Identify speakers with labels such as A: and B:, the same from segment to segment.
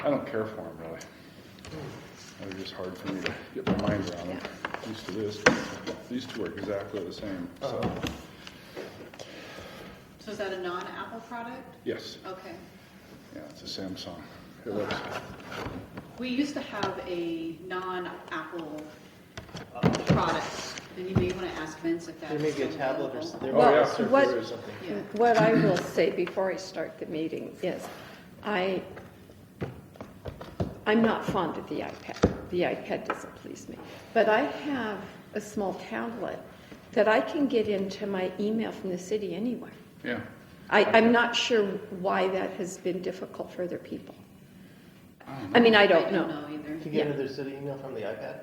A: I don't care for them really. They're just hard for me to get my mind around them. Used to this. These two are exactly the same. So
B: So is that a non-Apple product?
A: yes,
B: Okay.
A: yeah, it's a Samsung. It looks.
B: We used to have a non-Apple product, and you may want to ask Vince if that's
C: There may be a
B: still
C: tablet or
B: available.
C: there
A: Well,
C: may be a
A: yeah.
C: surface
D: what-
C: or something.
B: Yeah.
D: What I will say before I start the meeting is, I'm not fond of the iPad. The iPad doesn't please me. But I have a small tablet that I can get into my email from the city anywhere.
A: Yeah.
D: I'm not sure why that has been difficult for other people. I mean, I
B: I
D: don't
B: don't
D: know.
B: know either.
C: Can you get
D: Yeah.
C: another city email from the iPad?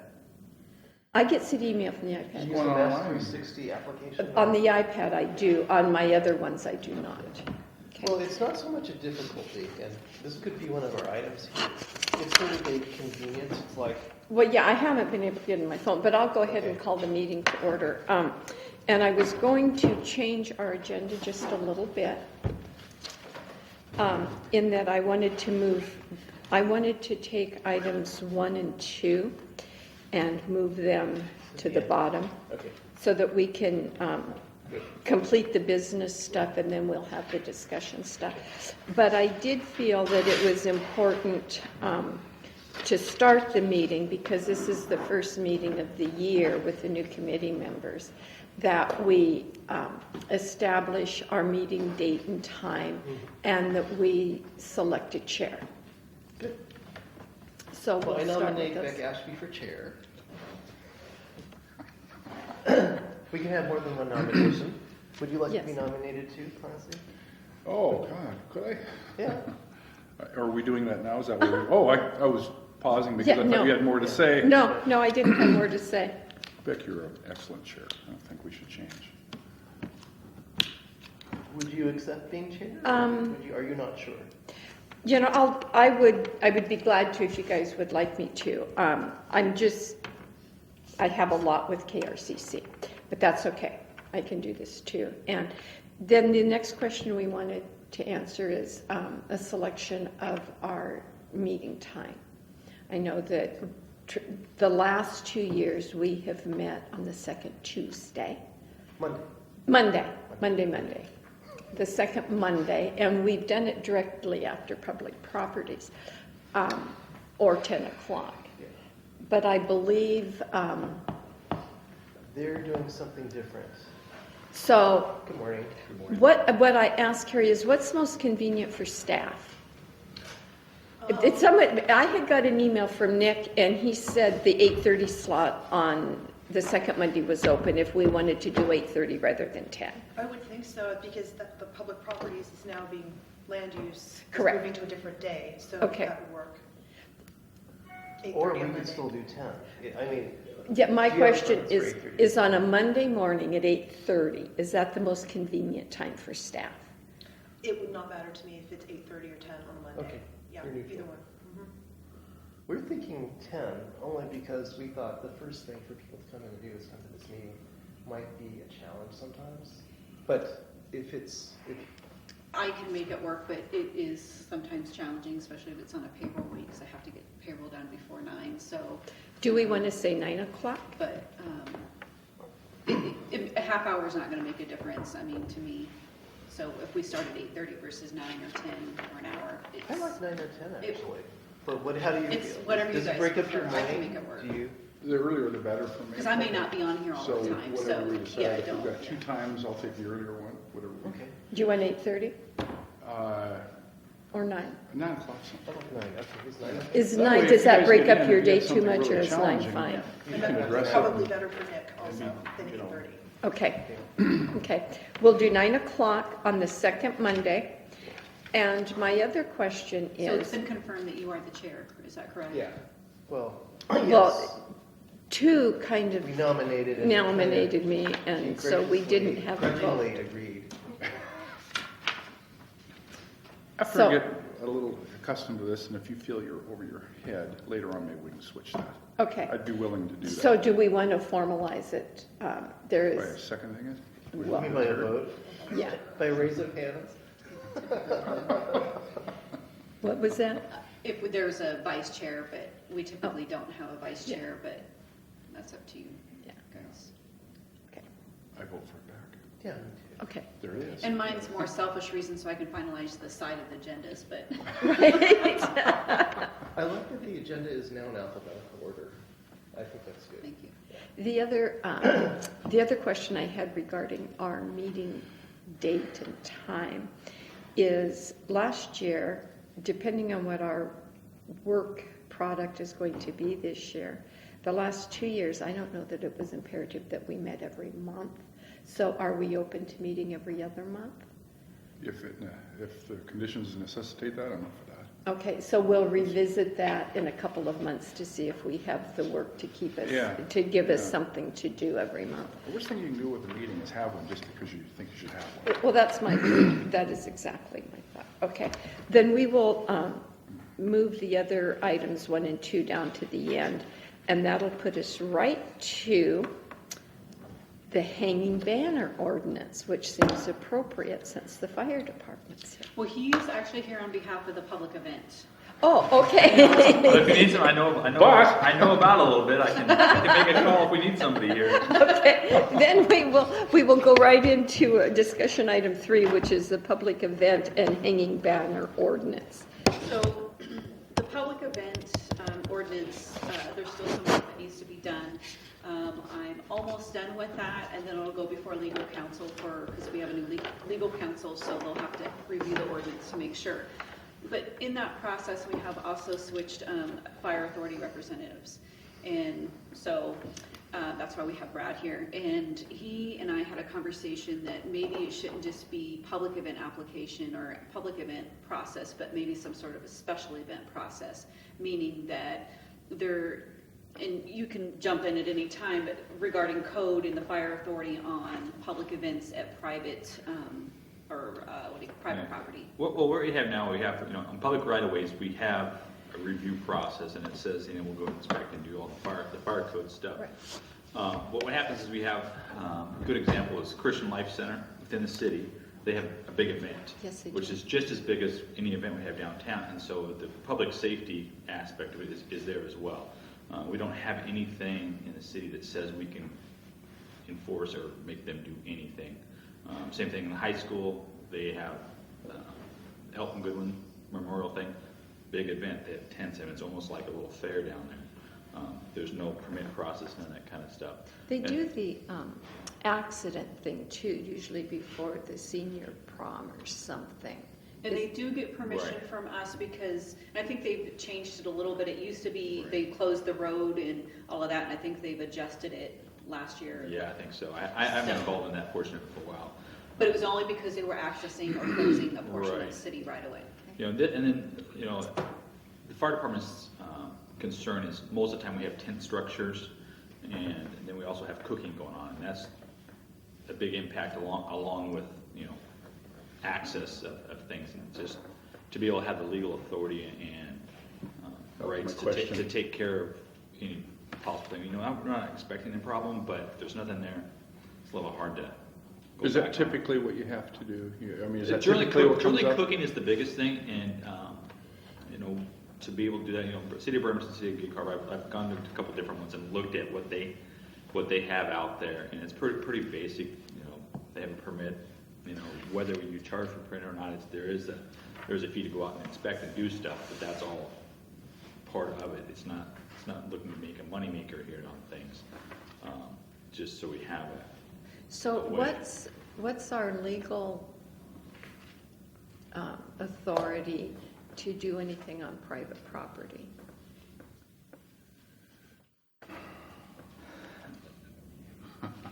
D: I get city email from the
C: Did you
D: iPad.
C: use
A: Going
C: the Mass
A: online.
C: 360 application?
D: On the iPad I do, on my other ones I do not.
C: Well,
D: Okay.
C: it's not so much a difficulty, and this could be one of our items here. It's sort of a convenience. It's like,
D: Well, yeah, I haven't been able to get in my phone, but I'll go ahead and
C: Okay.
D: call the meeting to order. And I was going to change our agenda just a little bit, in that I wanted to take items 1 and 2 and move them to the bottom
C: okay,
D: so that we can complete the business stuff and then we'll have the discussion stuff. But I did feel that it was important to start the meeting, because this is the first meeting of the year with the new committee members, that we establish our meeting date and time and that we select a chair.
C: good.
D: So
C: Well, I
D: we'll start
C: nominate
D: with
C: Beck
D: this.
C: Ashby for chair. We can have more than one nomination. Would you like to be
D: Yes.
C: nominated too, Clancy?
A: Oh God, could I?
C: Yeah.
A: Are we doing that now? Is that what we? Oh, I was pausing because
D: Yeah,
A: I thought
D: no.
A: you had more to say.
D: No, I didn't have more to say.
A: Beck, you're an excellent chair. I don't think we should change.
C: Would you accept being chair? Are you not sure?
D: You know, I would be glad to if you guys would like me to. I have a lot with KRCC, but that's okay. I can do this too. And then the next question we wanted to answer is a selection of our meeting time. I know that the last 2 years we have met on the second Tuesday.
C: Monday.
D: Monday. The second Monday, and we've done it directly after public properties, or 10 o'clock. But I believe,
C: They're doing something different.
D: so
C: Good morning.
D: what I asked Carrie is, what's most convenient for staff? It's I had got an email from Nick, and he said the 8:30 slot on the second Monday was open if we wanted to do 8:30 rather than 10.
E: I would think so, because the public properties is now being land use.
D: Correct.
E: Moving to a different day, so
D: Okay.
E: that would work.
C: Or
E: 8:30
C: we
E: on
C: could
E: Monday.
C: still do 10. I mean,
D: Yeah, my
C: Do you have a
D: question
C: preference for
D: is
C: 8:30?
D: is on a Monday morning at 8:30, is that the most convenient time for staff?
E: It would not matter to me if it's 8:30 or 10 on a Monday.
C: Okay,
E: Yeah,
C: you're neutral.
E: either one. Mhm.
C: we're thinking 10 only because we thought the first thing for people to come in and do is come to this meeting might be a challenge sometimes. But if
B: I can make it work, but it is sometimes challenging, especially if it's on a payroll week, because I have to get payroll done before 9, so.
D: Do we want to say 9 o'clock?
B: But a half hour is not going to make a difference, I mean, to me. So if we start at 8:30 versus 9 or 10 or an hour,
C: I like
B: it's,
C: 9 or 10
B: it-
C: actually. How do you
B: it's
C: feel?
B: whatever you
C: Does
B: guys
C: it break up your
B: prefer. I can
C: morning?
B: make it work.
C: Do you?
A: The earlier the better for me.
B: because I may not be on here all
A: So
B: the time,
A: whatever
B: so,
A: we decide,
B: yeah, I
A: if we've
B: don't.
A: got two times, I'll take the earlier one. Whatever.
C: Okay.
D: Do you want 8:30
A: Uh,
D: or 9?
A: 9 o'clock.
C: I like 9. Okay, it's 9.
D: Is
A: That
D: 9,
A: way, if
D: does
A: you
D: that
A: guys
D: break
A: get
D: up
A: in
D: your
A: and you
D: day
A: have
D: too
A: something
D: much, or
A: really
D: is 9
A: challenging,
D: fine?
A: You
E: And
A: can
E: that
A: address
E: would
A: it.
E: probably better for Nick also
A: Maybe,
E: than
A: you know.
E: 8:30.
D: Okay, okay. We'll do 9 o'clock on the second Monday. And my other question
B: So it's
D: is,
B: been confirmed that you are the chair, is that correct?
C: Yeah. Well,
D: well,
C: yes.
D: 2 kind of
C: We nominated and
D: nominated me,
C: he
D: and so we didn't have a
C: grudgingly
D: vote.
C: agreed.
A: After
D: So-
A: I get a little accustomed to this, and if you feel you're over your head, later on maybe we can switch that.
D: Okay,
A: I'd be willing to do that.
D: so do we want to formalize it? There
A: By
D: is,
A: seconding it?
C: You mean by a vote?
D: yeah.
C: By a raise of hands?
D: What was that?
B: If there's a vice chair, but we typically don't have a vice chair, but that's up to you
D: Yeah.
B: guys.
D: Okay.
A: I vote for it back.
C: Yeah, me too.
D: Okay.
A: There it is.
B: And mine's more selfish reasons so I can finalize the side of the agendas, but
D: Right.
C: I like that the agenda is now in alphabetical order. I think that's good.
B: thank you.
D: The other question I had regarding our meeting date and time is last year, depending on what our work product is going to be this year, the last 2 years, I don't know that it was imperative that we met every month. So are we open to meeting every other month?
A: If the conditions necessitate that, I'm up for that.
D: Okay, so we'll revisit that in a couple of months to see if we have the work to keep us,
A: Yeah,
D: to give us
A: yeah.
D: something to do every month.
A: The worst thing you can do with a meeting is have one just because you think you should have one.
D: Well, that is exactly my thought. Okay, then we will move the other items 1 and 2 down to the end, and that'll put us right to the hanging banner ordinance, which seems appropriate since the fire department's here.
B: Well, he's actually here on behalf of the public event.
D: Oh, okay.
F: But if you need some, I know
A: But-
F: about a little bit. I can make a call if we need somebody here.
D: Okay, then we will go right into discussion item 3, which is the public event and hanging banner ordinance.
B: So the public event ordinance, there's still some work that needs to be done. I'm almost done with that, and then it'll go before legal counsel because we have a new legal counsel, so they'll have to review the ordinance to make sure. But in that process, we have also switched fire authority representatives. And so that's why we have Brad here. And he and I had a conversation that maybe it shouldn't just be public event application or public event process, but maybe some sort of a special event process, meaning that and you can jump in at any time, but regarding code in the fire authority on public events at private private
F: Yeah.
B: property.
F: Well, what we have now, on public right-of-ways, we have a review process, and it says, we'll go inspect and do all the fire code stuff.
D: Right.
F: What happens is we have, a good example is Christian Life Center within the city. They have a big event.
D: Yes, they
F: which
D: do.
F: is just as big as any event we have downtown, and so the public safety aspect of it is there as well. We don't have anything in the city that says we can enforce or make them do anything. Same thing in the high school. They have Elton Goodwin Memorial thing, big event. They have tents, and it's almost like a little fair down there. There's no permit process, none of that kind of stuff.
D: They
F: And-
D: do the accident thing too, usually before the senior prom or something.
B: And they do get permission
F: Right.
B: from us because, and I think they've changed it a little bit. It used to be, they closed the road and all of that, and I think they've adjusted it last year.
F: Yeah, I think so. I've been involved in that portion of it for a while.
B: But it was only because they were accessing or closing a portion of
F: Right.
B: the city right away.
F: And then, the fire department's concern is most of the time we have tent structures, and then we also have cooking going on, and that's a big impact along with, access of things, and just to be able to have the legal authority and
A: That was
F: rights
A: my
F: to
A: question.
F: take care of any possible thing. I'm not expecting a problem, but if there's nothing there, it's a little hard to go
A: Is
F: back
A: that
F: on.
A: typically what you have to do? Is that
F: Generally,
A: typically what comes up?
F: cooking is the biggest thing, and to be able to do that, City of Bremerton, City of Gig Harbor, I've gone to a couple different ones and looked at what they have out there, and it's pretty basic. They have a permit. Whether you charge for permit or not, there's a fee to go out and inspect and do stuff, but that's all part of it. It's not looking to make a moneymaker here on things, just so we have it.
D: So
F: Way.
D: what's our legal authority to do anything on private property?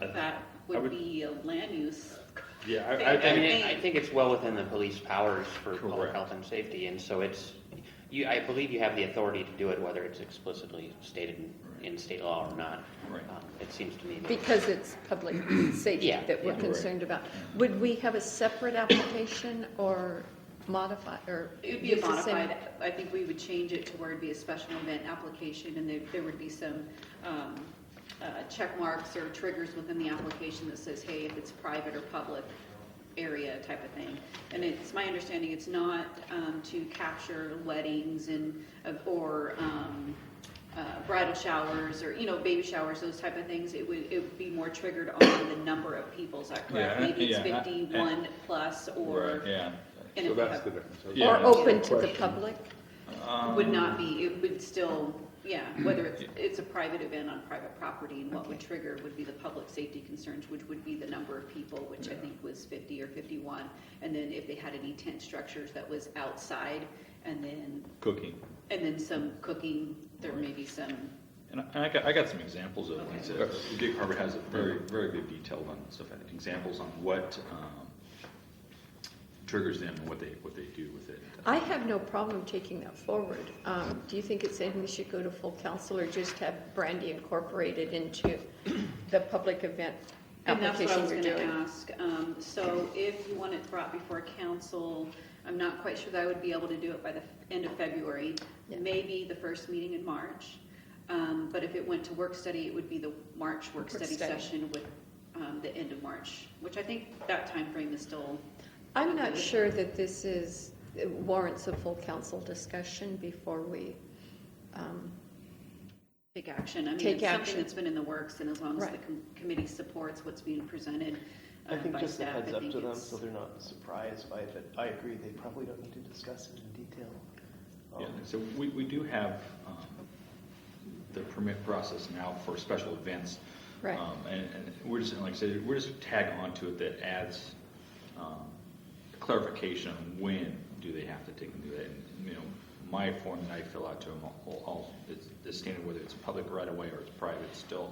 B: That
F: I
B: would
F: would-
B: be a land use.
F: Yeah,
G: I think it's well within the police powers for public
F: Correct.
G: health and safety, and so I believe you have the authority to do it, whether it's explicitly stated in state law or not.
F: Right.
G: It seems to me.
D: Because it's public safety
G: Yeah,
D: that we're
G: yeah.
D: concerned about. Would we have a separate application or modify, or?
B: It would be
D: use
B: a
D: the same-
B: modified, I think we would change it to where it'd be a special event application, and there would be some check marks or triggers within the application that says, hey, if it's private or public, area type of thing. And it's my understanding it's not to capture weddings or bridal showers or, baby showers, those type of things. It would be more triggered on the number of people, is that correct?
F: Yeah,
B: Maybe it's
F: yeah,
B: 51 plus or.
F: Right, yeah.
B: And
A: So
B: if
A: that's
B: you
A: the difference.
F: Yeah.
D: Or open to the
A: Question.
D: public?
B: would not be, it would still, whether it's a private event on private property, and what would trigger would be the public safety concerns, which would be the number of people, which I think was 50 or 51. And then if they had any tent structures that was outside, and then some cooking, there may be some.
F: And I got some examples of ones. The Gig Harbor has a very, very good detail on stuff, examples on what triggers them and what they do with it.
D: I have no problem taking that forward. Do you think it's something we should go to full council or just have Brandy incorporated into the public event
B: And that's what I
D: application
B: was
D: you're
B: gonna
D: doing?
B: ask. So if you want it brought before council, I'm not quite sure that I would be able to do it by the end of February,
D: Yeah.
B: maybe the first meeting in March. But if it went to work study, it would be the March work study session with the end of March, which I think that time frame is still.
D: I'm not sure that this warrants a full council discussion before we,
B: Take action. I mean,
D: Take
B: it's
D: action.
B: something that's been in the works, and as long as the
D: Right.
B: Committee supports what's being presented
C: I think
B: by
C: just a
B: staff,
C: heads
B: I
C: up
B: think
C: to them
B: it's.
C: so they're not surprised by it, but I agree, they probably don't need to discuss it in detail.
F: Yeah, so we do have the permit process now for special events.
D: Right.
F: And we're just, like I said, we're just tag onto it that adds clarification on when do they have to take and do that. And, my form that I fill out to them, it's the standard, whether it's public right away or it's private, it's still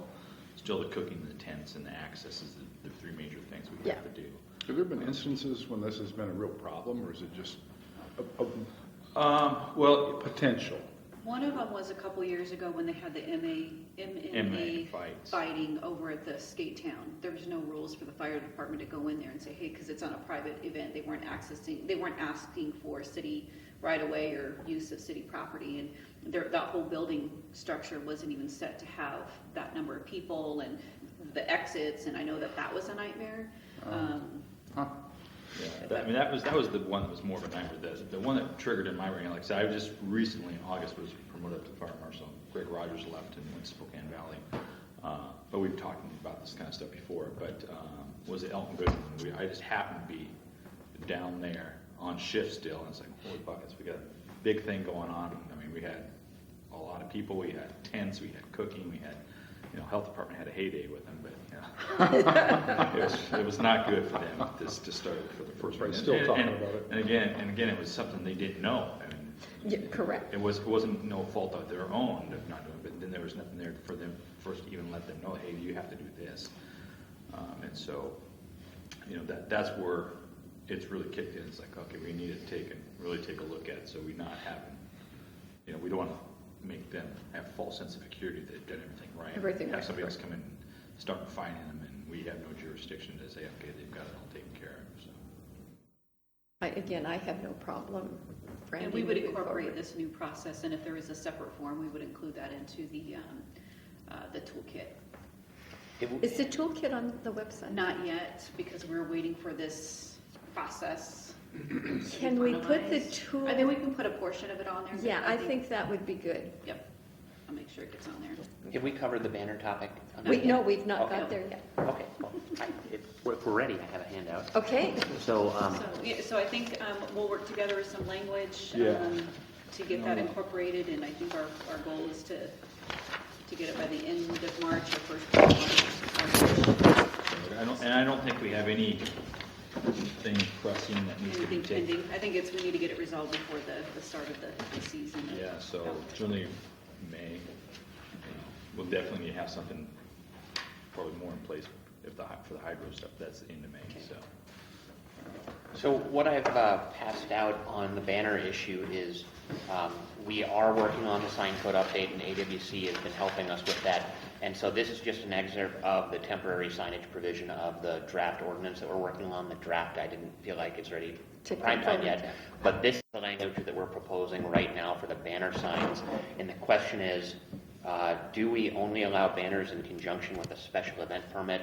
F: the cooking, the tents, and the access is the three major things we have to do.
A: Have there been instances when this has been a real problem, or is it just a
F: Well,
A: potential?
B: One of them was a couple years ago when they had the MMA
F: fights.
B: fighting over at the skate town. There was no rules for the fire department to go in there and say, hey, because it's on a private event, they weren't asking for city right away or use of city property, and that whole building structure wasn't even set to have that number of people and the exits, and I know that was a nightmare.
A: Huh?
F: Yeah, that was the one that was more of a nightmare. The one that triggered in my brain, like I said, I just recently in August was promoted up to fire marshal. Greg Rogers left and went to Spokane Valley. But we've talked about this kind of stuff before. But was it Elton Goodman? I just happened to be down there on shift still, and it's like, holy buckets, we got a big thing going on. I mean, we had a lot of people, we had tents, we had cooking, we had, health department had a heyday with them, but it was not good for them to start for the first
A: Right,
F: week.
A: still talking about it.
F: And again, it was something they didn't know. I mean,
D: Yeah, correct.
F: it wasn't no fault of their own of not doing it, but then there was nothing there for them first to even let them know, hey, you have to do this. And so, that's where it's really kicked in. It's like, okay, we need to really take a look at it, so we're not having, we don't want to make them have a false sense of security that they've done everything right.
D: Everything
F: have
D: right,
F: somebody else come in and start fining them, and we have no jurisdiction to say, okay, they've got it all taken care of. So.
D: I have no problem. Brandy,
B: And we would
D: moving
B: incorporate
D: forward.
B: this new process, and if there is a separate form, we would include that into the toolkit.
D: Is the toolkit on the website?
B: Not yet, because we're waiting for this process.
D: Can we put the
B: finalized.
D: tool?
B: I think we can put a portion of it on there.
D: Yeah, I think that would be good.
B: Yep, I'll make sure it gets on there.
G: Have we covered the banner topic?
D: No, we've not
G: Okay.
D: got there yet.
G: Okay, well, if we're ready, I have a handout.
D: Okay,
G: So,
B: So I think we'll work together with some language
A: Yeah.
B: to get that incorporated, and I think our goal is to get it by the end of March or first week of March.
F: I don't think we have anything pressing that needs to be
B: Anything
F: taken.
B: pending. I think we need to get it resolved before the start of the season.
F: Yeah, so generally May, we'll definitely have something probably more in place for the hydro stuff. That's the end of May,
B: Okay.
G: So what I've passed out on the banner issue is we are working on the sign code update, and AWC has been helping us with that. And so this is just an excerpt of the temporary signage provision of the draft ordinance that we're working on. The draft, I didn't feel like it's ready for
D: To
G: prime time
D: confirm
G: yet.
D: it.
G: But this is the language that we're proposing right now for the banner signs. And the question is, do we only allow banners in conjunction with a special event permit?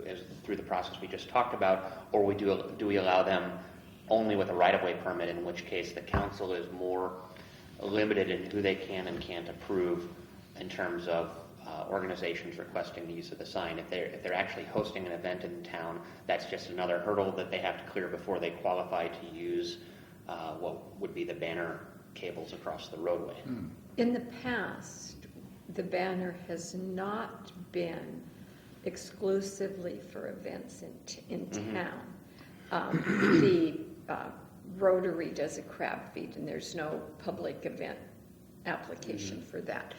G: as through the process we just talked about, or do we allow them only with a right-of-way permit, in which case the council is more limited in who they can and can't approve in terms of organizations requesting the use of the sign. If they're actually hosting an event in town, that's just another hurdle that they have to clear before they qualify to use what would be the banner cables across the roadway.
D: In the past, the banner has not been exclusively for events in town. The Rotary does a crab feed, and there's no public event application for that.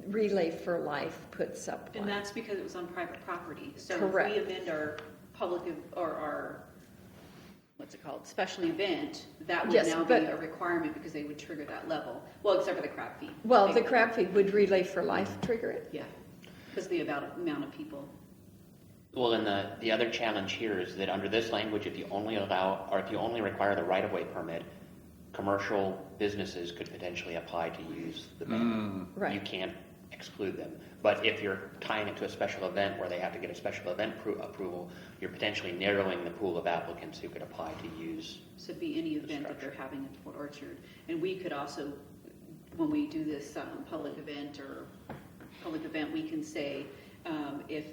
D: Relay for Life puts up
B: And
D: one.
B: that's because it was on private property. So
D: Correct.
B: if we amend our or our, what's it called, special event, that would
D: Yes,
B: now be
D: but-
B: a requirement because they would trigger that level. Well, except for the crab feed.
D: Well,
B: They
D: the
B: would.
D: crab feed, would Relay for Life trigger it?
B: Yeah, because the amount of people.
G: Well, and the other challenge here is that under this language, if you only require the right-of-way permit, commercial businesses could potentially apply to use the banner.
D: Right.
G: You can't exclude them. But if you're tying it to a special event where they have to get a special event approval, you're potentially narrowing the pool of applicants who could apply to use.
B: So it'd be any event that they're having in Port Orchard. And we could also, when we do this public event, we can say if,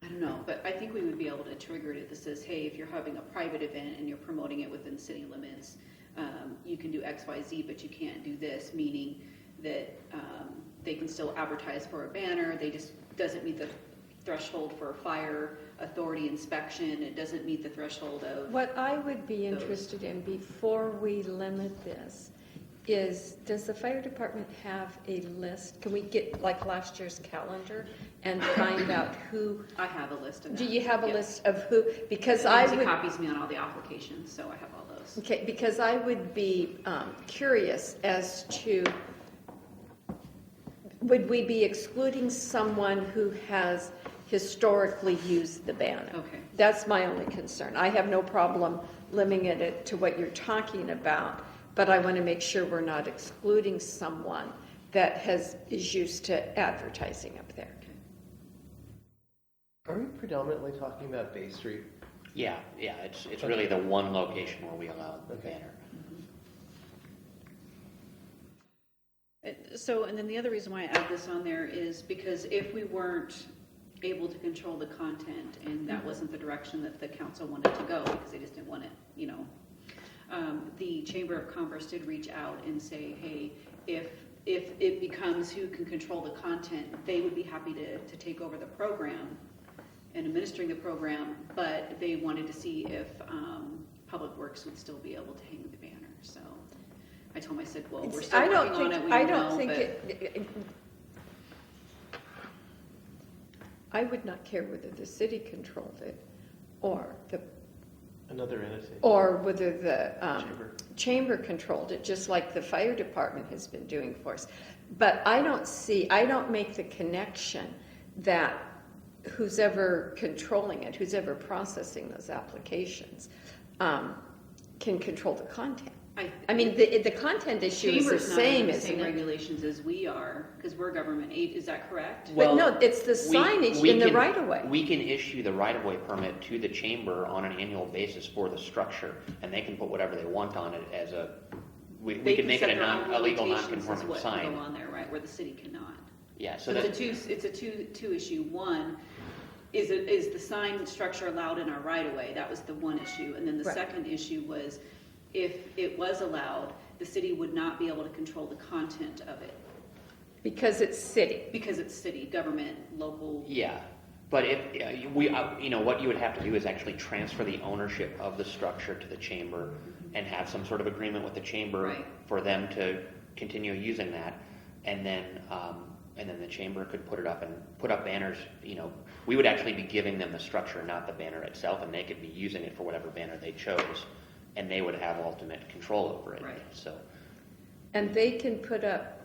B: I don't know, but I think we would be able to trigger it that says, hey, if you're having a private event and you're promoting it within city limits, you can do X, Y, Z, but you can't do this, meaning that they can still advertise for a banner. They just doesn't meet the threshold for a fire authority inspection. It doesn't meet the threshold of.
D: What I would be interested in before we limit this is, does the fire department have a list? Can we get like last year's calendar and find out who?
B: I have a list of
D: Do
B: them.
D: you have a
B: Yes.
D: list of who? Because I
B: Lindsay
D: would.
B: copies me on all the applications, so I have all those.
D: Okay, because I would be curious as to, would we be excluding someone who has historically used the banner?
B: Okay.
D: That's my only concern. I have no problem limiting it to what you're talking about, but I want to make sure we're not excluding someone that is used to advertising up there.
C: Are we predominantly talking about Bay Street?
G: Yeah, it's really the one location where we allow the
C: Okay.
G: banner.
B: So, and then the other reason why I add this on there is because if we weren't able to control the content and that wasn't the direction that the council wanted to go, because they just didn't want it, the Chamber of Commerce did reach out and say, hey, if it becomes who can control the content, they would be happy to take over the program and administering the program, but they wanted to see if Public Works would still be able to hang the banner, so. I told him, I said, well, we're still working on it, we
D: I
B: don't
D: don't think
B: know,
D: I would not care whether the city controlled it or
C: Another entity?
D: whether the
C: Chamber.
D: chamber controlled it, just like the fire department has been doing for us. But I don't make the connection that who's ever controlling it, who's ever processing those applications, can control the content. I mean, the content issue is the
B: Chamber's not
D: same,
B: under the
D: isn't
B: same
D: it?
B: regulations as we are, because we're government aid, is that correct?
D: But no, it's the signage in the right of way.
G: We can issue the right-of-way permit to the chamber on an annual basis for the structure, and they can put whatever they want on it as we
B: They
G: can make it
B: set their own
G: a legal
B: limitations as
G: non-conforming
B: what can
G: sign.
B: go on there, right, where the city cannot.
G: Yeah, so
B: So
G: that,
B: it's a two issue. One, is the sign structure allowed in our right of way? That was the one issue. And then the
D: Right.
B: second issue was, if it was allowed, the city would not be able to control the content of it,
D: Because it's city.
B: because it's city, government, local.
G: yeah, but if, what you would have to do is actually transfer the ownership of the structure to the chamber and have some sort of agreement with the chamber
B: Right.
G: for them to continue using that, and then the chamber could put up banners, we would actually be giving them the structure, not the banner itself, and they could be using it for whatever banner they chose, and they would have ultimate control over it.
B: Right.
G: So,
D: And they can put up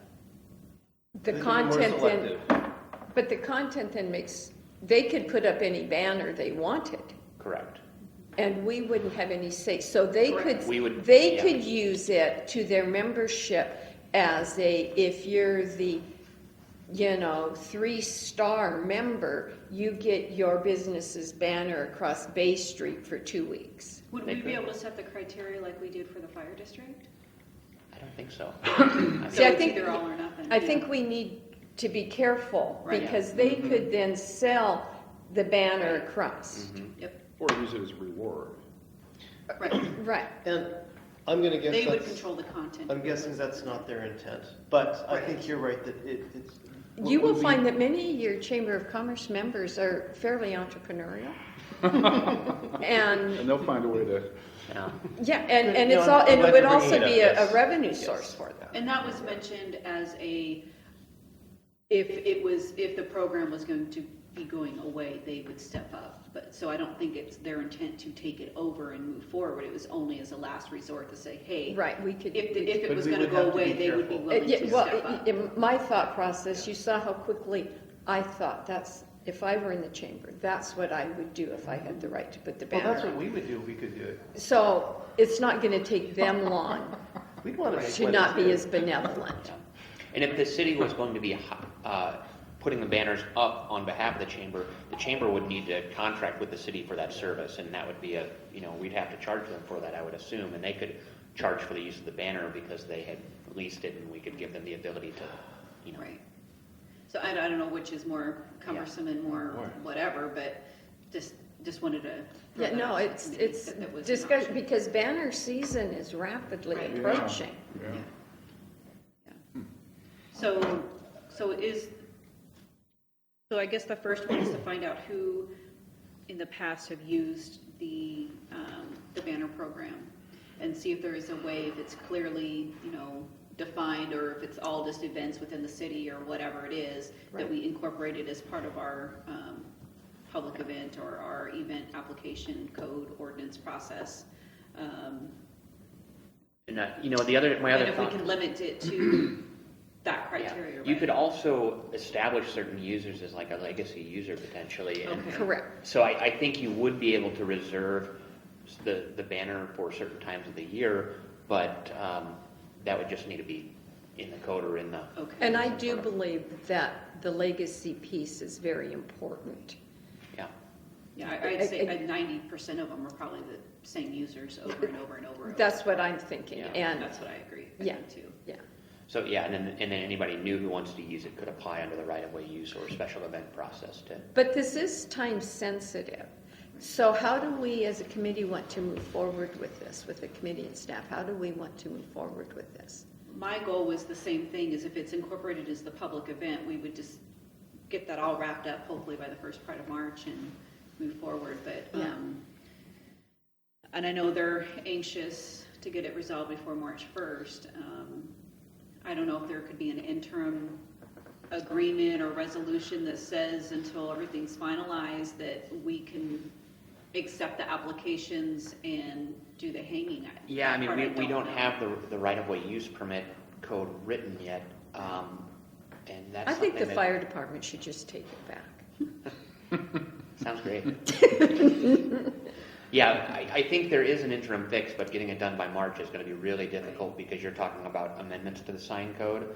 D: the
C: They can be more
D: content then,
C: selective.
D: but the content then they could put up any banner they wanted,
G: correct.
D: and we wouldn't have any say. So they
B: Correct.
D: could,
G: We would-
D: they
G: yeah.
D: could use it to their membership as if you're the you know, 3-star member, you get your business's banner across Bay Street for 2 weeks.
B: Would
G: They
B: we be
G: could.
B: able to set the criteria like we did for the fire district?
G: I don't think so.
B: So
D: See, I
B: it's
D: think-
B: either all or nothing.
D: I
B: yeah.
D: think we need to be careful,
B: Right.
D: because they could then sell the banner across.
B: Yep,
A: Or use it as a reward.
B: right.
D: Right.
C: And I'm gonna guess
B: They would
C: that's,
B: control the content.
C: I'm guessing that's not their intent, but I think you're right that it's.
D: You will
C: we-
D: find that many of your Chamber of Commerce members are fairly entrepreneurial. And,
A: And they'll find a way to,
G: Yeah.
D: yeah, and
C: No,
D: it's all,
C: I'm
D: and it
C: glad
D: would
C: you're
D: also
C: bringing it
D: be
C: up,
D: a
C: yes.
D: revenue source for them.
B: And that was mentioned as if the program was going to be going away, they would step up. But, so I don't think it's their intent to take it over and move forward. It was only as a last resort to say, hey,
D: Right, we could.
B: if it
C: But
B: was
C: we
B: gonna
C: would
B: go
C: have to
B: away,
C: be
B: they would be
C: careful.
B: willing
D: Yeah,
B: to
D: well,
B: step up.
D: in my thought process, you saw how quickly I thought if I were in the chamber, that's what I would do if I had the right to put the
C: Well,
D: banner
C: that's what
D: on.
C: we would do if we could do it.
D: So it's not gonna take them long
C: We'd want to make
D: to
C: money
D: not be
C: too.
D: as benevolent.
G: Yeah. And if the city was going to be putting the banners up on behalf of the chamber would need to contract with the city for that service, and that would be we'd have to charge them for that, I would assume, and they could charge for the use of the banner because they had leased it, and we could give them the ability to,
B: Right. So I don't know which is more cumbersome and more whatever, but just wanted to. throw
D: Yeah,
B: that
D: no,
B: out to the
D: it's,
B: committee,
D: it's
B: that was an
D: discussion,
B: option.
D: because banner season is rapidly
B: Right.
D: approaching.
A: yeah.
B: So I guess the first one is to find out who in the past have used the banner program and see if there is a way, if it's clearly, defined, or if it's all just events within the city or whatever it is, that
D: Right.
B: we incorporate it as part of our public event or our event application code ordinance process.
G: and my
B: And
G: other
B: if we
G: thought.
B: can limit it to that criteria.
G: You
B: right?
G: could also establish certain users as like a legacy user potentially. And
B: Okay.
D: Correct.
G: so I think you would be able to reserve the banner for certain times of the year, but that would just need to be in the code or in the.
B: Okay.
D: And I do believe that the legacy piece is very important.
G: Yeah.
B: Yeah, I'd say 90% of them are probably the same users over and over and over.
D: That's what I'm thinking,
G: Yeah.
D: and,
B: That's what I agree. I
D: yeah,
B: think too.
D: yeah.
G: So, yeah, and then anybody new who wants to use it could apply under the right-of-way use or special event process to.
D: But this is time sensitive. So how do we, as a committee, want to move forward with this, with the committee and staff? How do we want to move forward with this?
B: My goal was the same thing, is if it's incorporated as the public event, we would just get that all wrapped up, hopefully by the first part of March, and move forward. But,
D: Yeah.
B: and I know they're anxious to get it resolved before March 1st. I don't know if there could be an interim agreement or resolution that says until everything's finalized that we can accept the applications and do the hanging.
G: Yeah, I
B: That part
G: mean, we don't
B: know.
G: have the right-of-way use permit code written yet, and that's
D: I think the
G: something that-
D: fire department should just take it back.
G: Sounds great. Yeah, I think there is an interim fix, but getting it done by March is gonna be really difficult because you're talking about amendments to the sign code,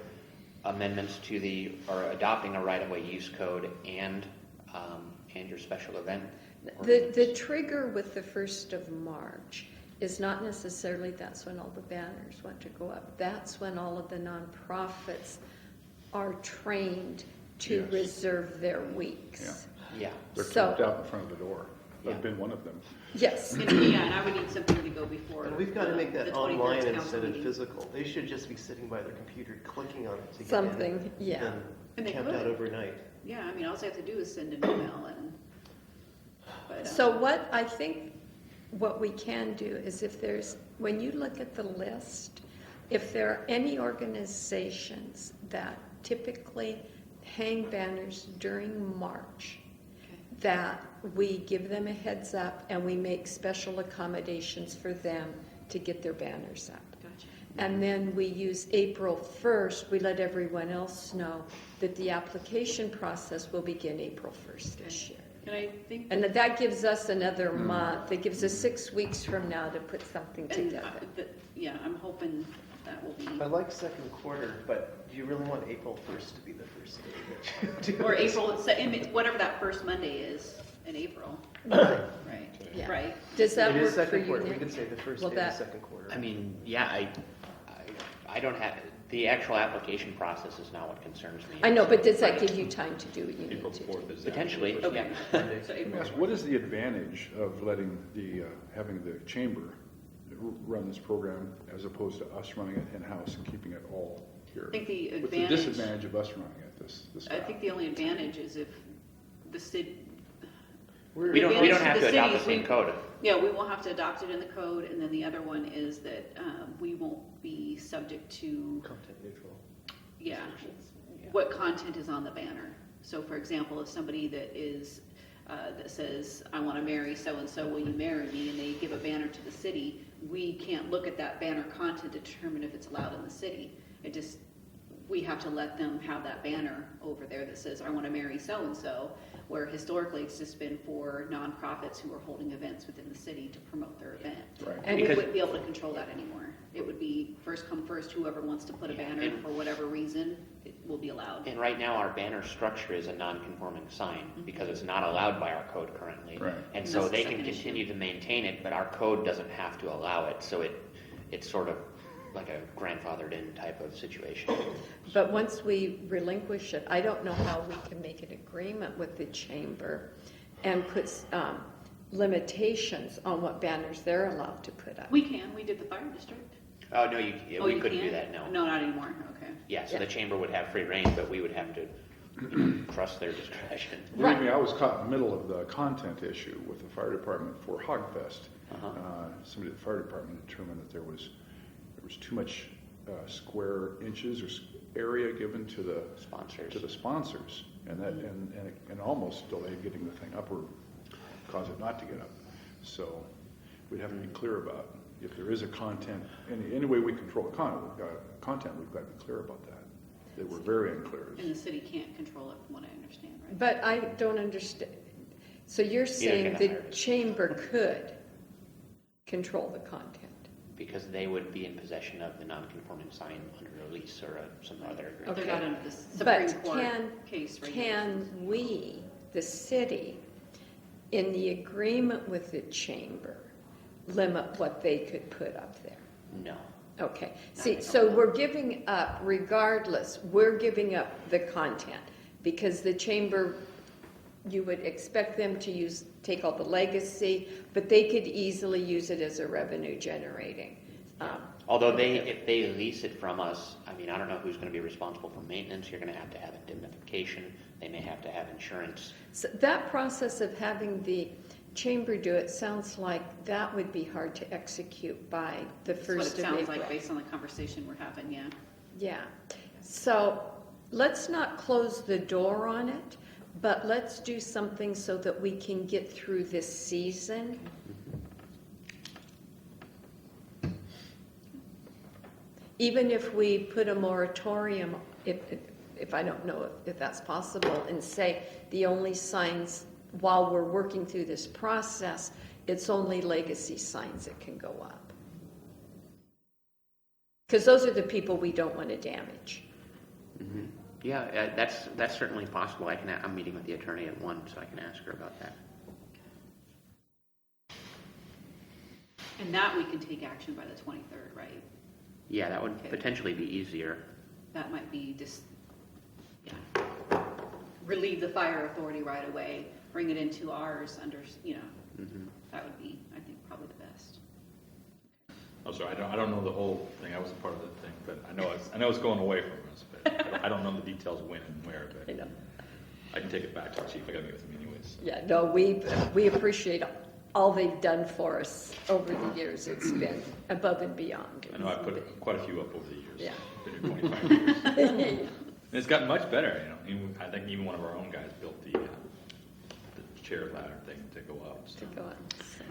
G: amendments to or adopting a right-of-way use code and your special event.
D: The trigger with the 1st of March is not necessarily that's when all the banners want to go up. That's when all of the nonprofits are trained to
A: Yes.
D: reserve their weeks.
G: Yeah,
A: They're
D: So-
A: camped out in front of the door.
G: Yeah.
A: I've been one of them.
D: Yes.
B: And I would need something to go before.
C: And we've got to make that
B: the 23rd
C: online
B: council
C: instead of
B: meeting.
C: physical. They should just be sitting by their computer clicking on it to get in.
D: Something, yeah.
B: And
C: And
B: they
C: camped out
B: could.
C: overnight.
B: Yeah, I mean, all they have to do is send an email and, but,
D: So what we can do is when you look at the list, if there are any organizations that typically hang banners during March, that we give them a heads up and we make special accommodations for them to get their banners up.
B: Gotcha.
D: And then we use April 1st, we let everyone else know that the application process will begin April 1st this year.
B: And I think.
D: And that gives us another month, it gives us 6 weeks from now to put something
B: And,
D: together.
B: yeah, I'm hoping that will be,
C: I like second quarter, but do you really want April 1st to be the first day that you do
B: or
C: this?
B: April, whatever that first Monday is in April.
D: Right.
B: Right,
D: Yeah.
B: right.
D: Does that
C: It
D: work
C: is
D: for
C: second
D: you,
C: quarter, we
D: Nick?
C: could say the first
D: Will
C: day of
D: that-
C: the second quarter.
G: I mean, yeah, I don't have, the actual application process is not what concerns me.
D: I know, but does that give you time to do what you need
F: April
D: to do?
F: 4th is.
G: Potentially,
F: after the
B: Okay.
F: first
G: yeah.
B: So
A: Let me
B: April
A: ask, what is the advantage of letting having the chamber run this program as opposed to us running it in-house and keeping it all here?
B: I think the
A: What's the
B: advantage-
A: disadvantage of us running it, this
B: I
A: route?
B: think the only advantage is if the city,
G: We don't
B: advantage
G: have
B: to
G: to
B: the
G: adopt the
B: cities,
G: same
B: we-
G: code.
B: yeah, we won't have to adopt it in the code, and then the other one is that we won't be subject to,
C: Content neutral.
B: yeah, what content is on the banner. So for example, if somebody that is, that says, I want to marry so-and-so, will you marry me? And they give a banner to the city, we can't look at that banner content to determine if it's allowed in the city. It just, we have to let them have that banner over there that says, I want to marry so-and-so, where historically it's just been for nonprofits who are holding events within the city to promote their event.
A: Right.
B: And we
G: Because-
B: wouldn't be able to control that anymore. It would be first come first, whoever wants to put a banner
G: and-
B: for whatever reason, it will be allowed.
G: And right now, our banner structure is a non-conforming sign because it's not allowed by our code currently.
A: Right.
G: And
B: And
G: so
B: that's the
G: they can
B: second issue.
G: continue to maintain it, but our code doesn't have to allow it. So it's sort of like a grandfathered in type of situation.
D: But once we relinquish it, I don't know how we can make an agreement with the chamber and put limitations on what banners they're allowed to put up.
B: We can, we did the fire district.
G: Oh, no,
B: Oh,
G: we
B: you
G: couldn't do
B: can?
G: that, no.
B: No, not anymore, okay.
G: Yeah, so
D: Yeah.
G: the chamber would have free reign, but we would have to trust their discretion.
A: Believe me, I was caught in the middle of the content issue with the fire department for Hogfest.
G: Uh-huh.
A: Somebody at the fire department determined that there was too much square inches or area given to the
G: Sponsors.
A: sponsors, and that and almost delayed getting the thing up or cause it not to get up. So we'd have to be clear about if there is a content, any way we control the content, we've got to be clear about that. They were very unclear.
B: And the city can't control it from what I understand, right?
D: But I don't understand. So you're saying
G: can
D: the
G: hire us.
D: chamber could control the content?
G: Because they would be in possession of the non-conforming sign under a lease or some other agreement.
B: They're
D: Okay.
B: not under the Supreme
D: But
B: Court
D: can,
B: case right
D: can we, the city, in the agreement with the chamber, limit what they could put up there?
G: No.
D: Okay, see, so we're giving up, regardless, we're giving up the content, because the chamber, you would expect them to take all the legacy, but they could easily use it as a revenue generating.
G: Although if they lease it from us, I mean, I don't know who's going to be responsible for maintenance. You're going to have indemnification. They may have to have insurance.
D: So that process of having the chamber do it sounds like that would be hard to execute by the
B: That's what it
D: 1st of
B: sounds
D: April.
B: like based on the conversation we're having, yeah.
D: Yeah, so let's not close the door on it, but let's do something so that we can get through this season. Even if we put a moratorium, if I don't know if that's possible, and say the only signs, while we're working through this process, it's only legacy signs that can go up. Because those are the people we don't want to damage.
G: Yeah, that's certainly possible. I'm meeting with the attorney at 1, so I can ask her about that.
B: And that we can take action by the 23rd, right?
G: Yeah, that would
B: Okay.
G: potentially be easier.
B: That might be just, yeah, relieve the fire authority right away, bring it into ours under, that would be, I think, probably the best.
F: Oh, sorry, I don't know the whole thing. I wasn't part of the thing, but I know it's going away from us, but I don't know the details when and where,
D: You
F: but
D: know.
F: I can take it back to the chief. I gotta meet with him anyways.
D: Yeah, no, we appreciate all they've done for us over the years. It's been above and beyond.
F: I know I put quite a few up over the years.
D: Yeah.
F: Been here 25 years.
D: Yeah.
F: And it's gotten much better, I think even one of our own guys built the chair ladder thing to go up. So.
D: To go on,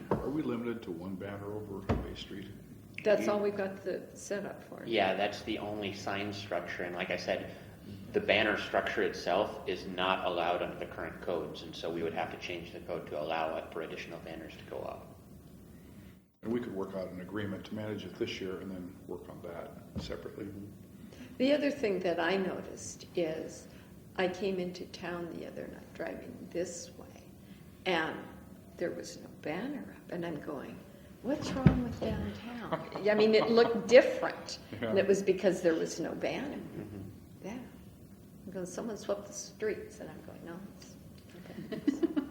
D: so.
A: Are we limited to one banner over Bay Street?
D: That's all we've got the setup for.
G: Yeah, that's the only sign structure. And like I said, the banner structure itself is not allowed under the current codes. And so we would have to change the code to allow it for additional banners to go up.
A: And we could work out an agreement to manage it this year and then work on that separately.
D: The other thing that I noticed is I came into town the other night driving this way, and there was no banner up, and I'm going, what's wrong with downtown? I mean, it looked different, and it was because there was no banner. Yeah. I'm going, someone swept the streets, and I'm going, no.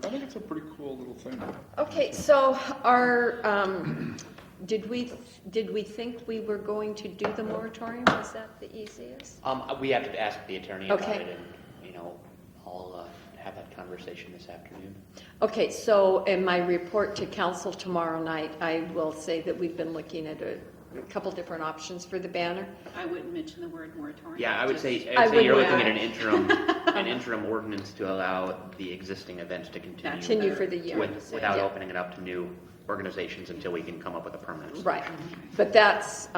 A: I think it's a pretty cool little thing.
D: Okay, so our, did we think we were going to do the moratorium? Was that the easiest?
G: We have to ask the attorney about
D: Okay.
G: it, and, I'll have that conversation this afternoon.
D: Okay, so in my report to council tomorrow night, I will say that we've been looking at a couple different options for the banner.
B: I wouldn't mention the word moratorium.
G: Yeah, I would
B: just-
G: say,
D: I
G: you're
D: would
G: looking
D: not.
G: at an interim ordinance to allow the existing events to continue.
D: Continue for the year.
G: Without
D: Yeah.
G: opening it up to new organizations until we can come up with a permanent solution.
D: Right, but that's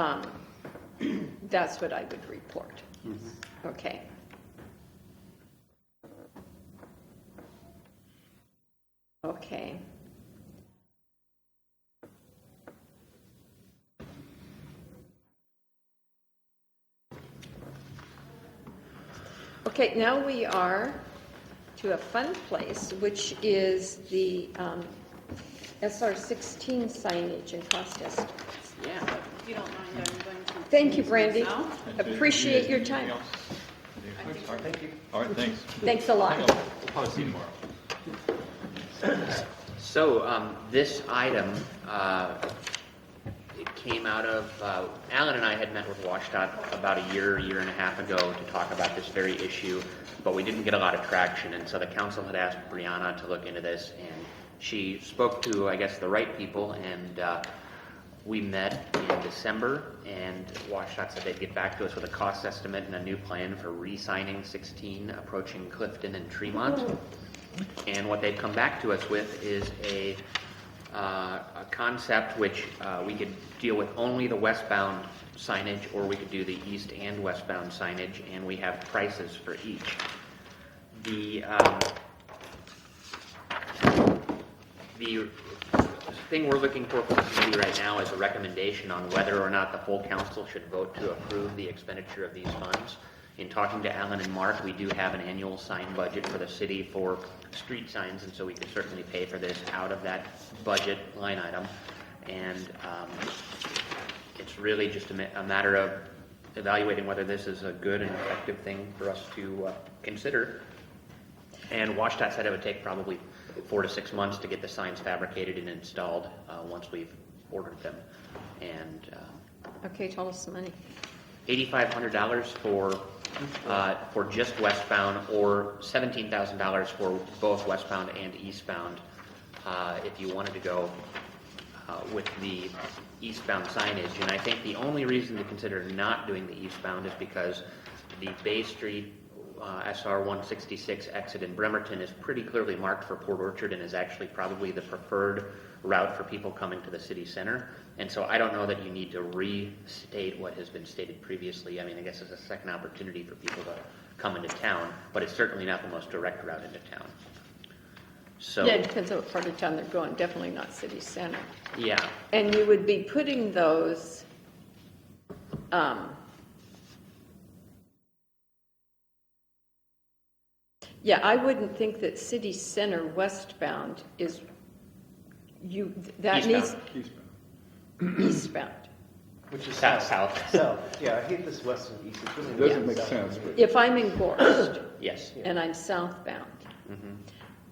D: what I would report. Okay. Okay. Okay, now we are to a fun place, which is the SR 16 signage and cost estimates.
G: Yeah.
B: If you don't mind, I'm going to.
D: Thank you, Brandy.
B: Now.
D: Appreciate your time.
C: Thank you.
F: All right, thanks.
D: Thanks a lot.
F: We'll probably see you tomorrow.
G: So this item, it came out of, Alan and I had met with WashDOT about a year and a half ago to talk about this very issue, but we didn't get a lot of traction, and so the council had asked Brianna to look into this, and she spoke to, I guess, the right people, and we met in December, and WashDOT said they'd get back to us with a cost estimate and a new plan for re-signing 16 approaching Clifton and Tremont. And what they've come back to us with is a concept which we could deal with only the westbound signage, or we could do the east and westbound signage, and we have prices for each. The thing we're looking for from the committee right now is a recommendation on whether or not the full council should vote to approve the expenditure of these funds. In talking to Alan and Mark, we do have an annual sign budget for the city for street signs, and so we could certainly pay for this out of that budget line item. And it's really just a matter of evaluating whether this is a good and effective thing for us to consider. And WashDOT said it would take probably 4 to 6 months to get the signs fabricated and installed once we've ordered them. And
D: Okay, tell us the money.
G: $8,500 for just westbound, or $17,000 for both westbound and eastbound. If you wanted to go with the eastbound signage, and I think the only reason to consider not doing the eastbound is because the Bay Street SR 166 exit in Bremerton is pretty clearly marked for Port Orchard and is actually probably the preferred route for people coming to the city center. And so I don't know that you need to restate what has been stated previously. I mean, I guess it's a second opportunity for people to come into town, but it's certainly not the most direct route into town. So,
D: Yeah, it depends on what part of town they're going, definitely not city center.
G: yeah.
D: And you would be putting those, yeah, I wouldn't think that city center westbound is, that needs eastbound.
C: Which is
G: South.
C: South, yeah, I hate this west and east. It's really
A: It doesn't
C: not
A: make
C: south.
A: sense, but
D: If I'm in Gorst
G: Yes.
D: and I'm southbound,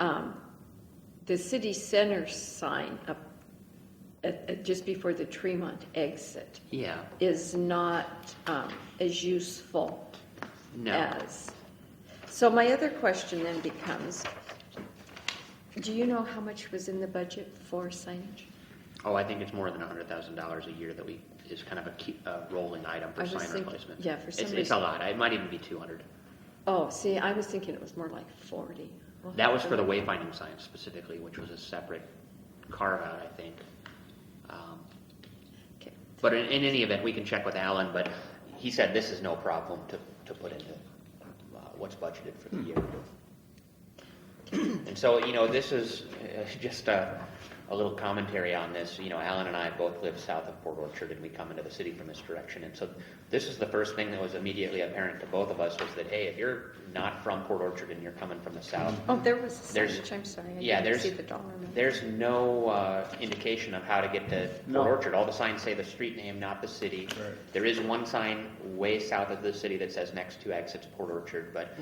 G: Mhm.
D: the city center sign up just before the Tremont exit
G: Yeah.
D: is not as useful
G: No.
D: as. So my other question then becomes, do you know how much was in the budget for signage?
G: Oh, I think it's more than $100,000 a year that is kind of a rolling item for
D: I was
G: sign
D: thinking-
G: replacement.
D: yeah, for some
G: It's a
D: reason-
G: lot. It might even be 200.
D: Oh, see, I was thinking it was more like 40. We'll
G: That
D: have
G: was
D: to
G: for the
D: look.
G: wayfinding signs specifically, which was a separate carve out, I think.
D: Okay.
G: But in any event, we can check with Alan, but he said this is no problem to put into what's budgeted for the year. And so, this is just a little commentary on this. You know, Alan and I both live south of Port Orchard, and we come into the city from this direction. And so this is the first thing that was immediately apparent to both of us was that, hey, if you're not from Port Orchard and you're coming from the south,
D: Oh, there was a
G: There's-
D: signage, I'm sorry, I
G: yeah,
D: didn't
G: there's-
D: see the dollar amount.
G: there's no indication of how to get to
A: No.
G: Port Orchard. All the signs say the street name, not the city.
A: Right.
G: There is one sign way south of the city that says next two exits Port Orchard, but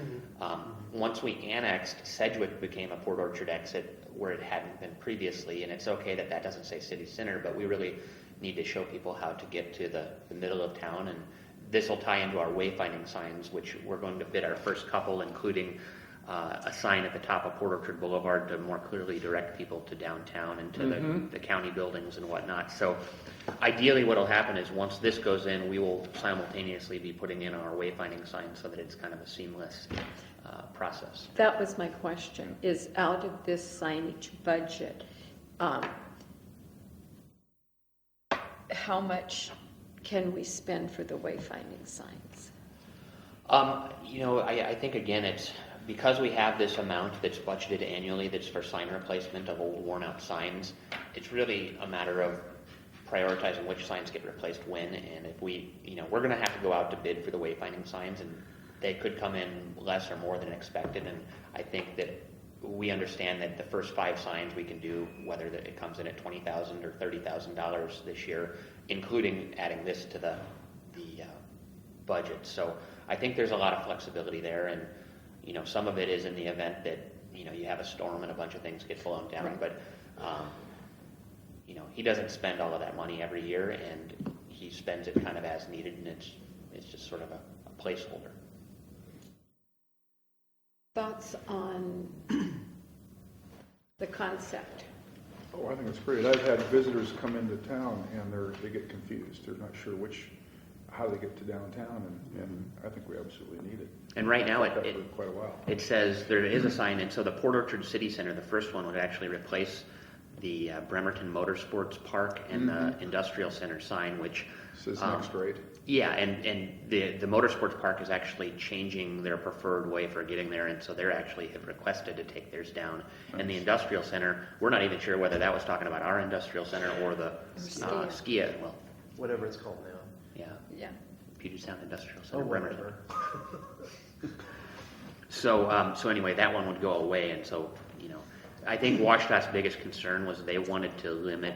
G: once we annexed, Sedgwick became a Port Orchard exit where it hadn't been previously, and it's okay that that doesn't say city center, but we really need to show people how to get to the middle of town, and this will tie into our wayfinding signs, which we're going to bid our first couple, including a sign at the top of Port Orchard Boulevard to more clearly direct people to downtown and to the county buildings and whatnot. So ideally what will happen is once this goes in, we will simultaneously be putting in our wayfinding signs so that it's kind of a seamless process.
D: That was my question, is out of this signage budget, how much can we spend for the wayfinding signs?
G: You know, I think again, it's because we have this amount that's budgeted annually that's for sign replacement of old worn out signs, it's really a matter of prioritizing which signs get replaced when, and if we, you know, we're gonna have to go out to bid for the wayfinding signs, and they could come in less or more than expected, and I think that we understand that the first 5 signs we can do, whether that it comes in at $20,000 or $30,000 this year, including adding this to the budget. So I think there's a lot of flexibility there, and you know, some of it is in the event that you know you have a storm and a bunch of things get blown down,
D: Right.
G: but you know, he doesn't spend all of that money every year, and he spends it kind of as needed, and it's just sort of a placeholder.
D: Thoughts on the concept?
A: Oh, I think it's great. I've had visitors come into town and they get confused. They're not sure how they get to downtown, and I think we absolutely need it.
G: And right now,
A: We've had that for quite a while.
G: it says there is a sign, and so the Port Orchard City Center, the first one, would actually replace the Bremerton Motorsports Park and the Industrial Center sign, which
A: Says next, right?
G: yeah, and the Motorsports Park is actually changing their preferred way for getting there, and so they're actually have requested to take theirs down. And the Industrial Center, we're not even sure whether that was talking about our Industrial Center or the
D: Skia.
G: Skia. Well,
C: Whatever it's called now.
G: yeah,
D: Yeah.
G: Puget Sound Industrial
C: Oh,
G: Center, Bremerton.
C: whatever.
G: So anyway, that one would go away, and so, you know, I think WashDOT's biggest concern was they wanted to limit,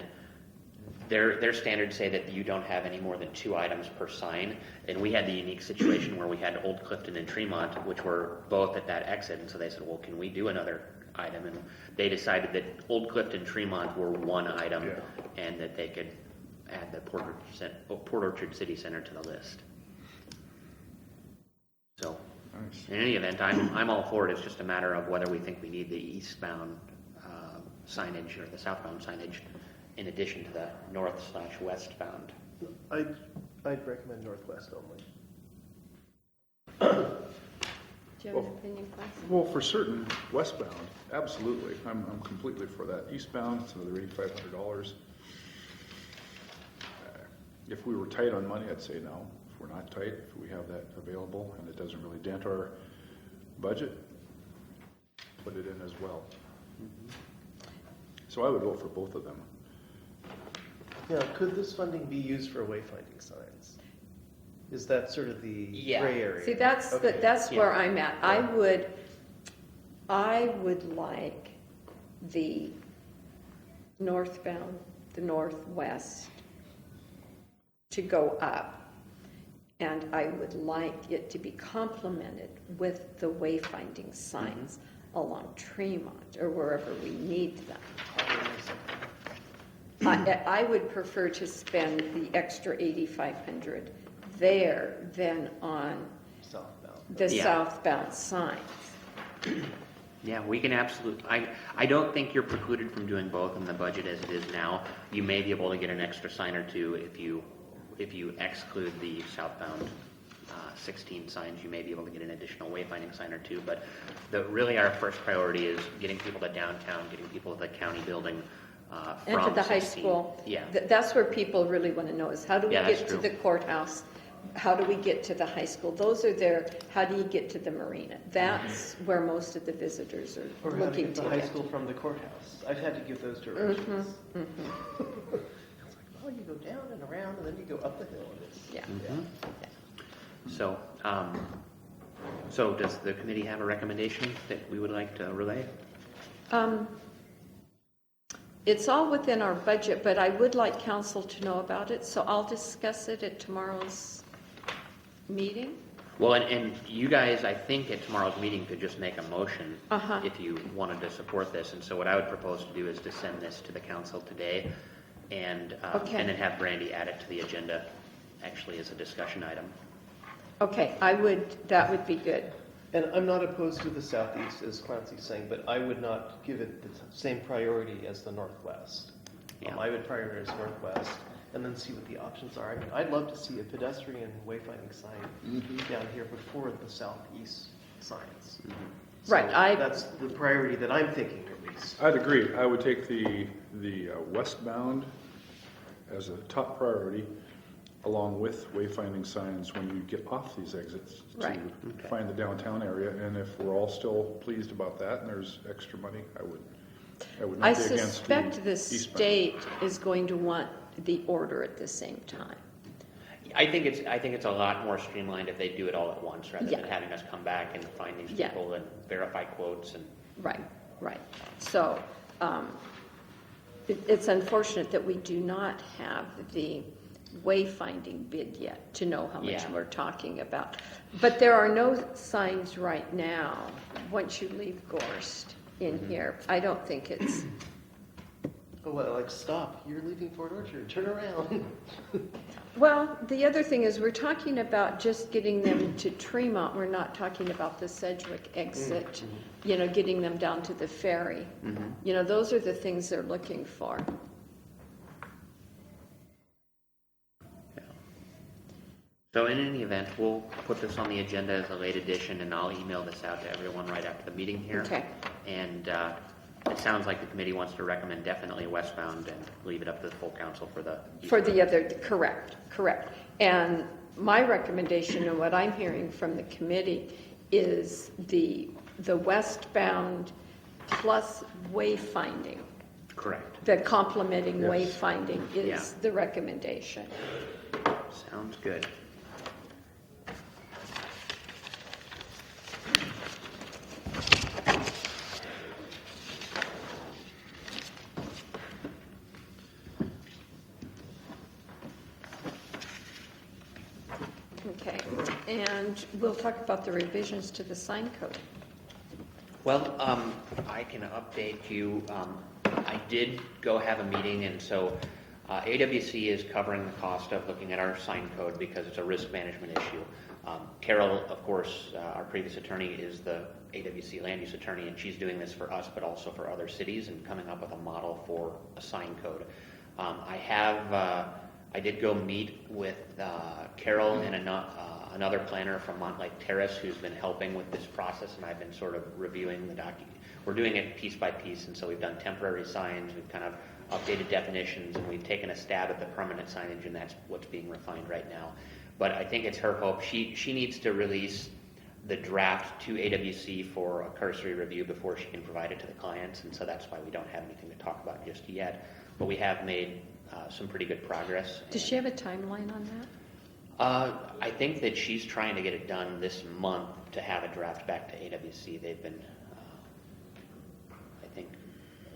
G: their standards say that you don't have any more than 2 items per sign, and we had the unique situation where we had Old Clifton and Tremont, which were both at that exit, and so they said, well, can we do another item? And they decided that Old Clifton and Tremont were one item,
A: Yeah.
G: and that they could add the Port Orchard City Center to the list. So,
A: Nice.
G: in any event, I'm all for it. It's just a matter of whether we think we need the eastbound signage or the southbound signage in addition to the north/westbound.
C: I'd recommend Northwest only.
D: Do you have an opinion, Class?
A: Well, for certain, westbound, absolutely. I'm completely for that. Eastbound, it's another $8,500. If we were tight on money, I'd say no. If we're not tight, if we have that available and it doesn't really dent our budget, put it in as well. So I would vote for both of them.
C: Now, could this funding be used for wayfinding signs? Is that sort of the
G: Yeah.
C: gray area?
D: See, that's
C: Okay.
D: that's where
G: Yeah.
D: I'm at. I would like the northbound, the northwest to go up, and I would like it to be complemented with the wayfinding signs along Tremont or wherever we need them. I would prefer to spend the extra $8,500 there than on
C: Southbound.
D: the
G: Yeah.
D: southbound signs.
G: Yeah, we can absolutely, I don't think you're precluded from doing both in the budget as it is now. You may be able to get an extra sign or two if you exclude the southbound 16 signs. You may be able to get an additional wayfinding sign or two, but really our first priority is getting people to downtown, getting people to the county building
D: And to
G: from
D: the high
G: 16.
D: school.
G: Yeah.
D: That's where people really want to know is how do we
G: Yeah, that's
D: get to
G: true.
D: the courthouse how do we get to the high school? Those are their, how do you get to the marina? That's where most of the visitors are
C: Or how to
D: looking
C: get
D: to
C: to high
D: get.
C: school from the courthouse. I've had to give those directions.
D: Mhm.
C: It's like, well, you go down and around, and then you go up the hill. And it's,
D: Yeah.
G: So, so does the committee have a recommendation that we would like to relay?
D: It's all within our budget, but I would like council to know about it, so I'll discuss it at tomorrow's meeting.
G: Well, and you guys, I think at tomorrow's meeting could just make a motion
D: Uh-huh.
G: if you wanted to support this. And so what I would propose to do is to send this to the council today and
D: Okay.
G: then have Brandy add it to the agenda, actually as a discussion item.
D: Okay, that would be good.
C: And I'm not opposed to the southeast, as Clancy's saying, but I would not give it the same priority as the northwest.
G: Yeah.
C: I would prioritize northwest and then see what the options are. I mean, I'd love to see a pedestrian wayfinding sign down here before the southeast signs. So
D: Right,
C: that's the priority that I'm thinking, at least.
A: I'd agree. I would take the westbound as a top priority, along with wayfinding signs when you get off these exits to
D: Right.
G: Okay.
A: find the downtown area. And if we're all still pleased about that and there's extra money, I would not
D: I
A: be against the
D: suspect the
A: eastbound.
D: state is going to want the order at the same time.
G: I think it's a lot more streamlined if they do it all at once rather than
D: Yeah.
G: having us come back and find these
D: Yeah.
G: people and verify quotes and.
D: Right. So, it's unfortunate that we do not have the wayfinding bid yet to know how much
G: Yeah.
D: we're talking about. But there are no signs right now, once you leave Gorst in here. I don't think it's,
C: Oh, well, like, stop, you're leaving Fort Orchard, turn around.
D: well, the other thing is we're talking about just getting them to Tremont. We're not talking about the Sedgwick exit, getting them down to the ferry. Those are the things they're looking for.
G: So in any event, we'll put this on the agenda as a late edition, and I'll email this out to everyone right after the meeting here.
D: Okay.
G: And it sounds like the committee wants to recommend definitely westbound and leave it up to the full council for the.
D: For the other, correct. And my recommendation and what I'm hearing from the committee is the westbound plus wayfinding.
G: Correct.
D: The complementing
A: Yes.
D: wayfinding is
G: Yeah.
D: the recommendation.
G: Sounds good.
D: Okay, and we'll talk about the revisions to the sign code.
G: Well, I can update you. I did go have a meeting, and so AWC is covering the cost of looking at our sign code because it's a risk management issue. Carol, of course, our previous attorney, is the AWC land use attorney, and she's doing this for us, but also for other cities, and coming up with a model for a sign code. I did go meet with Carol and another planner from Montlake Terrace who's been helping with this process, and I've been sort of reviewing the document. We're doing it piece by piece, and so we've done temporary signs, we've kind of updated definitions, and we've taken a stab at the permanent signage, and that's what's being refined right now. But I think it's her hope. She needs to release the draft to AWC for a cursory review before she can provide it to the clients, and so that's why we don't have anything to talk about just yet. But we have made some pretty good progress.
D: Does she have a timeline on that?
G: I think that she's trying to get it done this month to have a draft back to AWC. They've been, I think,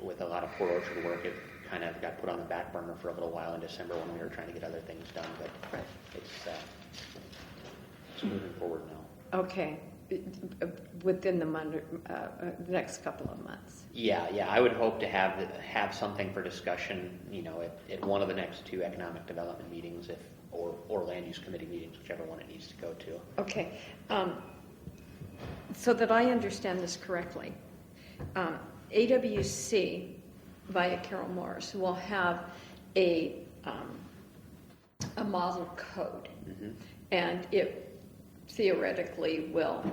G: with a lot of Port Orchard work, it kind of got put on the back burner for a little while in December when we were trying to get other things done, but it's moving forward now.
D: Okay, within the next couple of months.
G: Yeah, I would hope to have something for discussion, at one of the next two economic development meetings, or land use committee meetings, whichever one it needs to go to.
D: Okay, so that I understand this correctly, AWC via Carol Morris will have a model code, and it theoretically will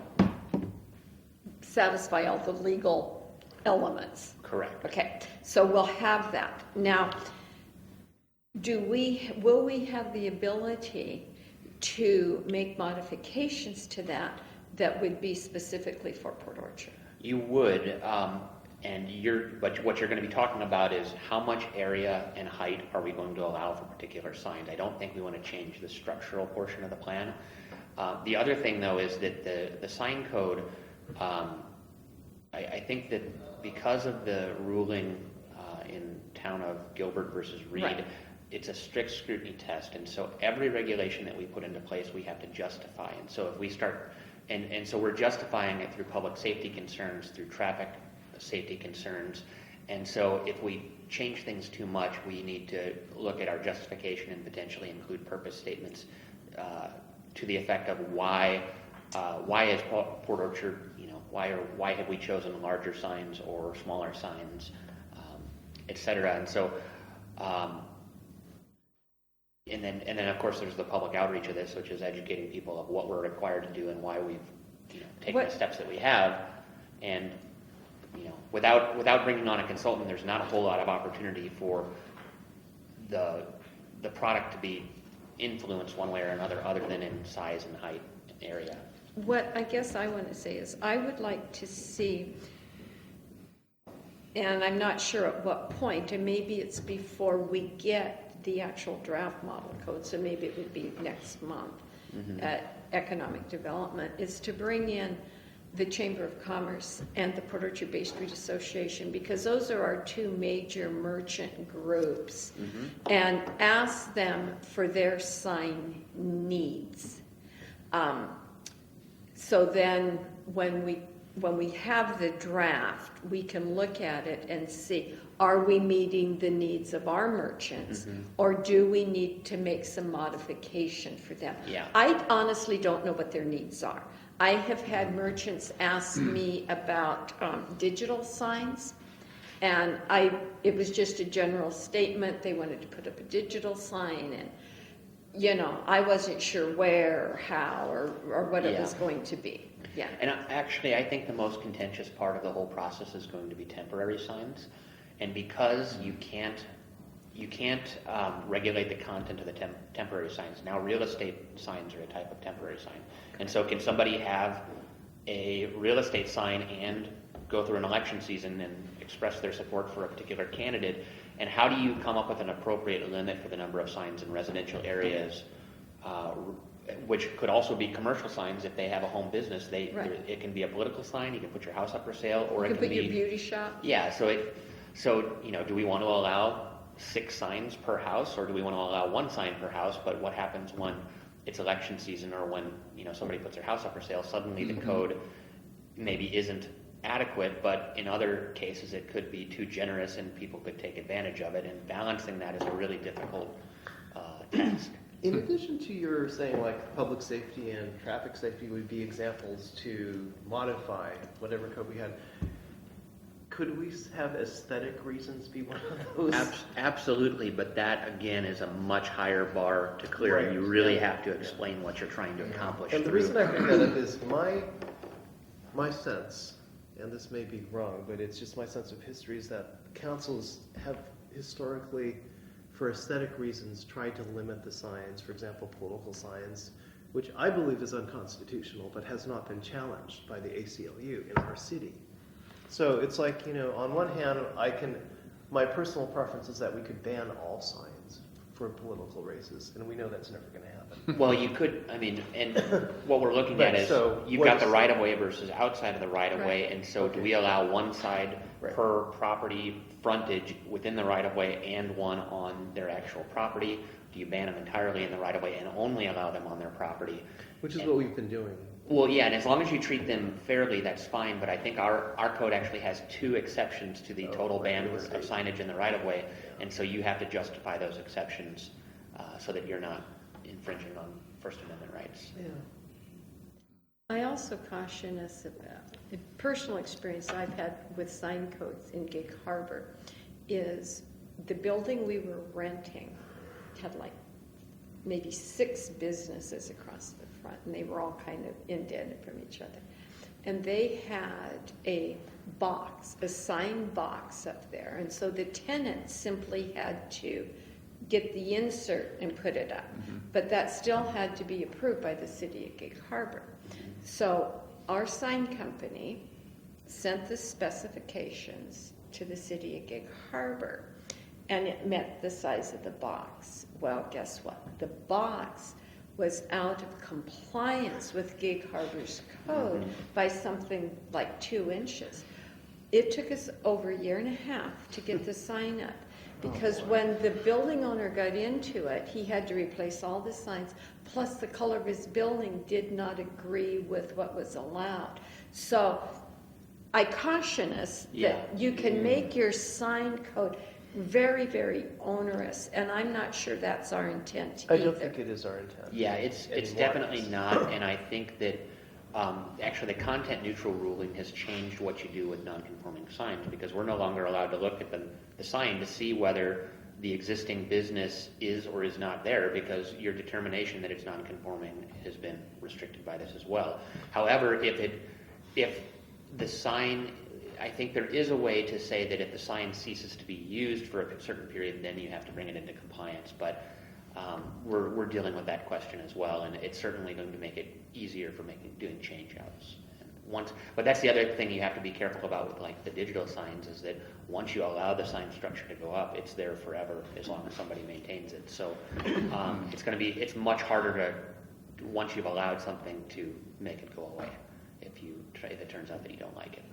D: satisfy all the legal elements.
G: Correct.
D: Okay, so we'll have that. Now, will we have the ability to make modifications to that would be specifically for Port Orchard.
G: You would, but what you're going to be talking about is how much area and height are we going to allow for particular signs. I don't think we want to change the structural portion of the plan. The other thing, though, is that the sign code, I think that because of the ruling in town of Gilbert versus Reed,
D: Right.
G: it's a strict scrutiny test, and so every regulation that we put into place, we have to justify. And so if we start, and so we're justifying it through public safety concerns, through traffic safety concerns, and so if we change things too much, we need to look at our justification and potentially include purpose statements to the effect of why is Port Orchard, why have we chosen larger signs or smaller signs, et cetera. And so, and then of course there's the public outreach of this, which is educating people of what we're required to do and why we've taken the steps that we have. And without bringing on a consultant, there's not a whole lot of opportunity for the product to be influenced one way or another, other than in size and height and area.
D: What I guess I want to say is I would like to see, and I'm not sure at what point, and maybe it's before we get the actual draft model code, so maybe it would be next month at Economic Development, is to bring in the Chamber of Commerce and the Port Orchard Bay Street Association, because those are our two major merchant groups, and ask them for their sign needs. So then when we have the draft, we can look at it and see, are we meeting the needs of our merchants, or do we need to make some modification for them?
G: Yeah.
D: I honestly don't know what their needs are. I have had merchants ask me about digital signs, and it was just a general statement. They wanted to put up a digital sign, and I wasn't sure where or how or what it was going to be. Yeah.
G: And actually, I think the most contentious part of the whole process is going to be temporary signs, and because you can't regulate the content of the temporary signs. Now, real estate signs are a type of temporary sign. And so can somebody have a real estate sign and go through an election season and express their support for a particular candidate? And how do you come up with an appropriate limit for the number of signs in residential areas, which could also be commercial signs if they have a home business? It can be a political sign, you can put your house up for sale, or
D: You
G: it
D: can
G: can
D: put
G: be...
D: your beauty shop.
G: Yeah, so do we want to allow 6 signs per house, or do we want to allow 1 sign per house? But what happens when it's election season, or when somebody puts their house up for sale? Suddenly the code maybe isn't adequate, but in other cases it could be too generous and people could take advantage of it, and balancing that is a really difficult task.
C: In addition to your saying like public safety and traffic safety would be examples to modify whatever code we had, could we have aesthetic reasons be one of those?
G: Absolutely, but that again is a much higher bar to clear, and you really
C: Right.
G: have to explain what you're trying to accomplish.
C: And the
G: through-
C: reason I bring that up is my sense, and this may be wrong, but it's just my sense of history, is that councils have historically, for aesthetic reasons, tried to limit the signs, for example, political signs, which I believe is unconstitutional, but has not been challenged by the ACLU in our city. So it's like, on one hand, my personal preference is that we could ban all signs for political races, and we know that's never going to happen.
G: Well, you could, and what we're looking
C: Right,
G: at is,
C: so
G: you've
C: what
G: got
C: is-
G: the right-of-way versus outside of the right-of-way,
D: Right.
G: and so do we allow one side
C: Right.
G: per property frontage within the right-of-way and one on their actual property? Do you ban them entirely in the right-of-way and only allow them on their property?
C: Which is what we've been doing.
G: Well, yeah, and as long as you treat them fairly, that's fine, but I think our code actually has 2 exceptions to the total ban of signage in the right-of-way, and so you have to justify those exceptions so that you're not infringing on First Amendment rights.
C: Yeah.
D: I also caution us about, the personal experience I've had with sign codes in Gig Harbor is the building we were renting had like maybe 6 businesses across the front, and they were all kind of independent from each other. And they had a sign box up there, and so the tenants simply had to get the insert and put it up. But that still had to be approved by the city of Gig Harbor. So our sign company sent the specifications to the city of Gig Harbor, and it met the size of the box. Well, guess what? The box was out of compliance with Gig Harbor's code by something like 2 inches. It took us over 1.5 years to get the sign up, because when the building owner got into it, he had to replace all the signs, plus the color of his building did not agree with what was allowed. So I caution us that you can make your sign code very, very onerous, and I'm not sure that's our intent
C: I
D: either.
C: don't think it is our intent.
G: Yeah, it's
C: anymore.
G: definitely not, and I think that actually the content neutral ruling has changed what you do with non-conforming signs, because we're no longer allowed to look at the sign to see whether the existing business is or is not there, because your determination that it's non-conforming has been restricted by this as well. However, if the sign, I think there is a way to say that if the sign ceases to be used for a certain period, then you have to bring it into compliance. But we're dealing with that question as well, and it's certainly going to make it easier for doing change outs. But that's the other thing you have to be careful about with like the digital signs, is that once you allow the sign structure to go up, it's there forever as long as somebody maintains it. So it's much harder to, once you've allowed something, to make it go away if it turns out that you don't like it.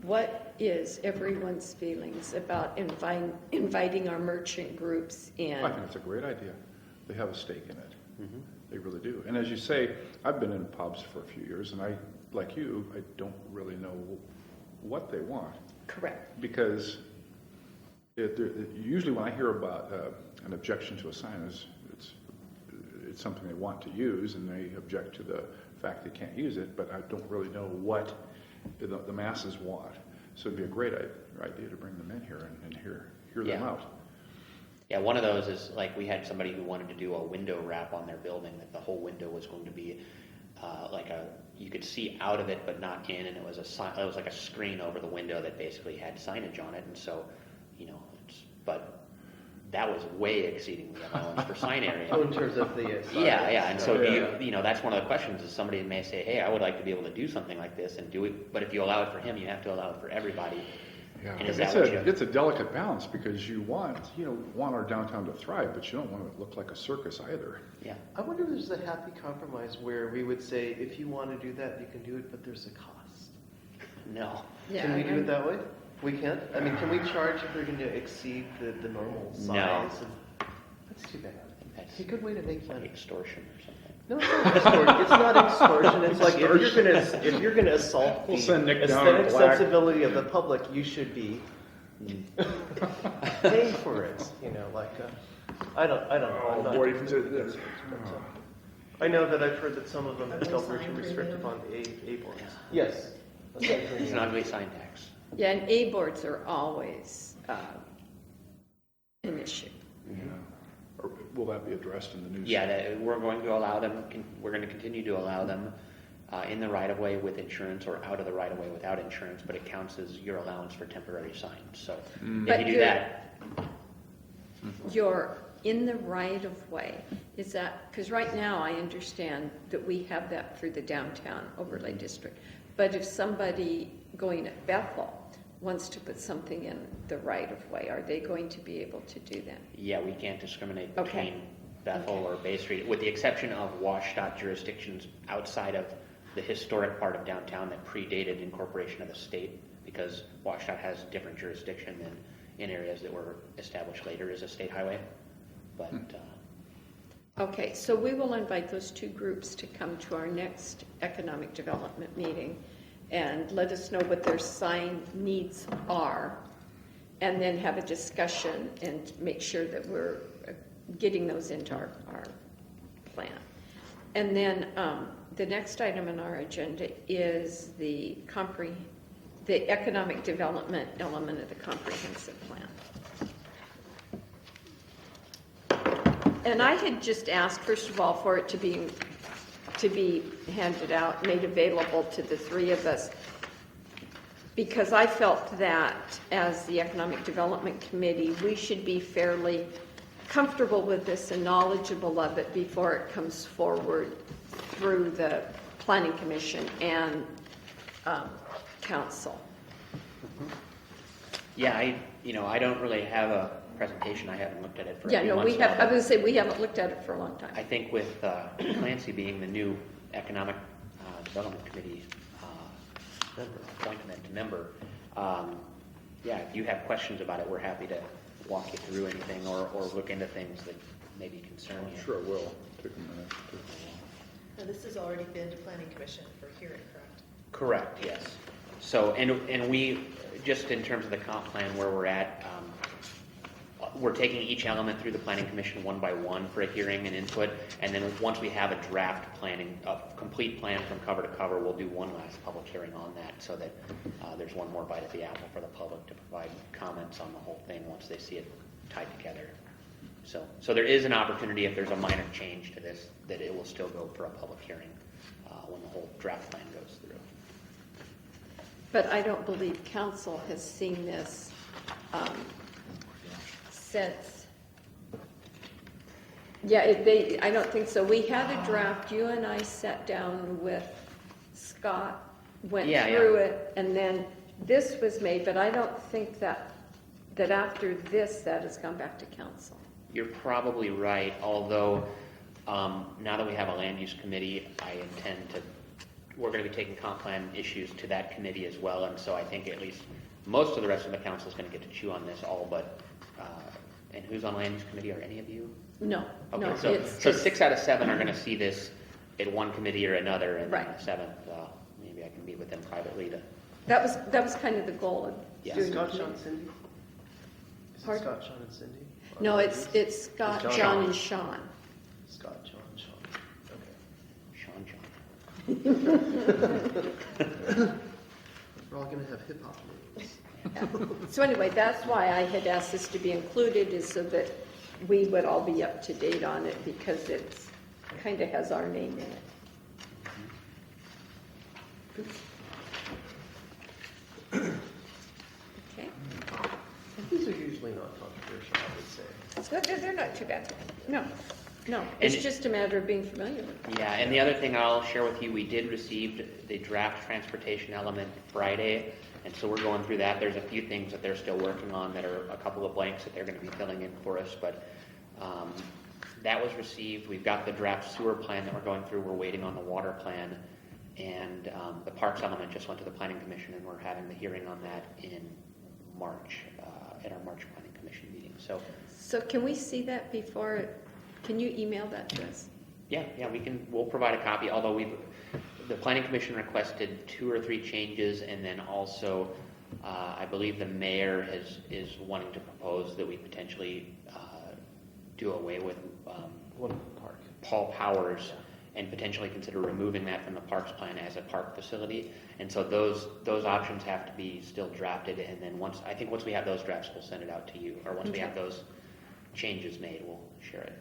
D: What is everyone's feelings about inviting our merchant groups in?
A: I think it's a great idea. They have a stake in it. They really do. And as you say, I've been in pubs for a few years, and I, like you, I don't really know what they want.
D: Correct.
A: Because usually when I hear about an objection to a sign, it's something they want to use, and they object to the fact they can't use it, but I don't really know what the masses want. So it'd be a great idea to bring them in here and hear them out.
G: Yeah, one of those is like we had somebody who wanted to do a window wrap on their building, that the whole window was going to be you could see out of it but not in, and it was like a screen over the window that basically had signage on it, and so but that was way exceeding the allowance for sign area.
C: Oh, in terms of the size.
G: Yeah, and so that's one of the questions, is somebody may say, hey, I would like to be able to do something like this and do it, but if you allow it for him, you have to allow it for everybody.
A: Yeah,
G: And is that what you...
A: it's a delicate balance, because you want our downtown to thrive, but you don't want it to look like a circus either.
G: Yeah.
C: I wonder if there's a happy compromise where we would say, if you want to do that, you can do it, but there's a cost.
G: No.
D: Yeah,
C: Can we do it that way? We can't? I mean, can we charge if we're going to exceed the normal size?
G: No.
C: That's too bad.
G: That's
C: It's a good way to make
G: like
C: money.
G: extortion or something.
C: No, it's not extortion. It's not extortion. It's like if you're gonna assault
A: We'll
C: the
A: send Nick down in
C: aesthetic
A: black.
C: sensibility of the public, you should be paying for it. I don't know. I'm not
A: boy,
C: against it, but, I know that I've heard that some of them felt were too restrictive on the A boards. Yes.
G: It's an ugly sign tax.
D: Yeah, and A boards are always an issue.
A: Yeah. Or will that be addressed in the news?
G: Yeah, we're going to allow them, we're going to continue to allow them in the right-of-way with insurance, or out of the right-of-way without insurance, but it counts as your allowance for temporary signs. So
D: But
G: if you do that,
D: You're in the right of way. Is that, because right now I understand that we have that for the downtown overlay district. But if somebody going at Bethel wants to put something in the right of way, are they going to be able to do that?
G: yeah, we can't discriminate
D: Okay.
G: between Bethel or Bay Street, with the exception of WashDOT jurisdictions outside of the historic part of downtown that predated incorporation of the state, because WashDOT has different jurisdiction than in areas that were established later as a state highway. But
D: Okay, so we will invite those two groups to come to our next economic development meeting and let us know what their sign needs are, and then have a discussion and make sure that we're getting those into our plan. And then the next item on our agenda is the economic development element of the comprehensive plan. And I had just asked, first of all, for it to be handed out, made available to the three of us. because I felt that as the Economic Development Committee, we should be fairly comfortable with this and knowledgeable of it before it comes forward through the Planning Commission and council.
G: Yeah, I don't really have a presentation. I haven't looked at it for a
D: Yeah,
G: few
D: no,
G: months
D: we have,
G: now.
D: I would say we haven't looked at it for a long time.
G: I think with Clancy being the new Economic Development Committee appointment member, yeah, if you have questions about it, we're happy to walk you through anything or look into things that maybe concern you.
A: Sure it will. Take a minute.
E: Now, this has already been to planning commission for hearing, correct?
G: Correct, yes. So, and we, just in terms of the comp plan where we're at, we're taking each element through the planning commission one by one for a hearing and input, and then once we have a draft planning, a complete plan from cover to cover, we'll do one last public hearing on that, so that there's one more bite at the apple for the public to provide comments on the whole thing once they see it tied together. So there is an opportunity, if there's a minor change to this, that it will still go for a public hearing when the whole draft plan goes through.
D: But I don't believe council has seen this since. Yeah, I don't think so. We had a draft, you and I sat down with Scott, went
G: Yeah,
D: through
G: yeah.
D: it, and then this was made, but I don't think that after this, that has gone back to council.
G: You're probably right, although now that we have a land use committee, we're going to be taking comp plan issues to that committee as well, and so I think at least most of the rest of the council is going to get to chew on this, all but, and who's on land use committee, are any of you?
D: No,
G: Okay,
D: no,
G: so
D: it's
G: so
D: just,
G: 6 out of 7 are going to see this at one committee or another, and then
D: Right.
G: the 7th, maybe I can meet with them privately to,
D: that was kind of the goal of
G: Yeah.
D: doing
C: Scott,
D: it.
C: Sean, Cindy? Is it
D: Pardon?
C: Scott, Sean, and Cindy?
D: No, it's Scott,
C: It's
D: John, and Sean.
C: Scott, John, Sean. Okay.
G: Sean.
C: We're all gonna have hip hop names.
D: So anyway, that's why I had asked this to be included, is so that we would all be up to date on it, because it's, kind of has our name in it. Okay,
C: These are usually not controversial, I would say.
D: so they're not too bad. No,
G: And
D: it's
G: it-
D: just a matter of being familiar with it.
G: Yeah, and the other thing I'll share with you, we did receive the draft transportation element Friday, and so we're going through that. There's a few things that they're still working on that are a couple of blanks that they're going to be filling in for us, but that was received. We've got the draft sewer plan that we're going through. We're waiting on the water plan, and the parks element just went to the planning commission, and we're having the hearing on that in March, at our March planning commission meeting.
D: So can we see that before, can you email that to us?
G: Yeah, we'll provide a copy, although the planning commission requested 2 or 3 changes, and then also, I believe the mayor is wanting to propose that we potentially do away with
C: One park.
G: Paul Powers and potentially consider removing that from the parks plan as a park facility. And so those options have to be still drafted, and then once we have those drafts, we'll send it out to you, or once we have those changes made, we'll share it.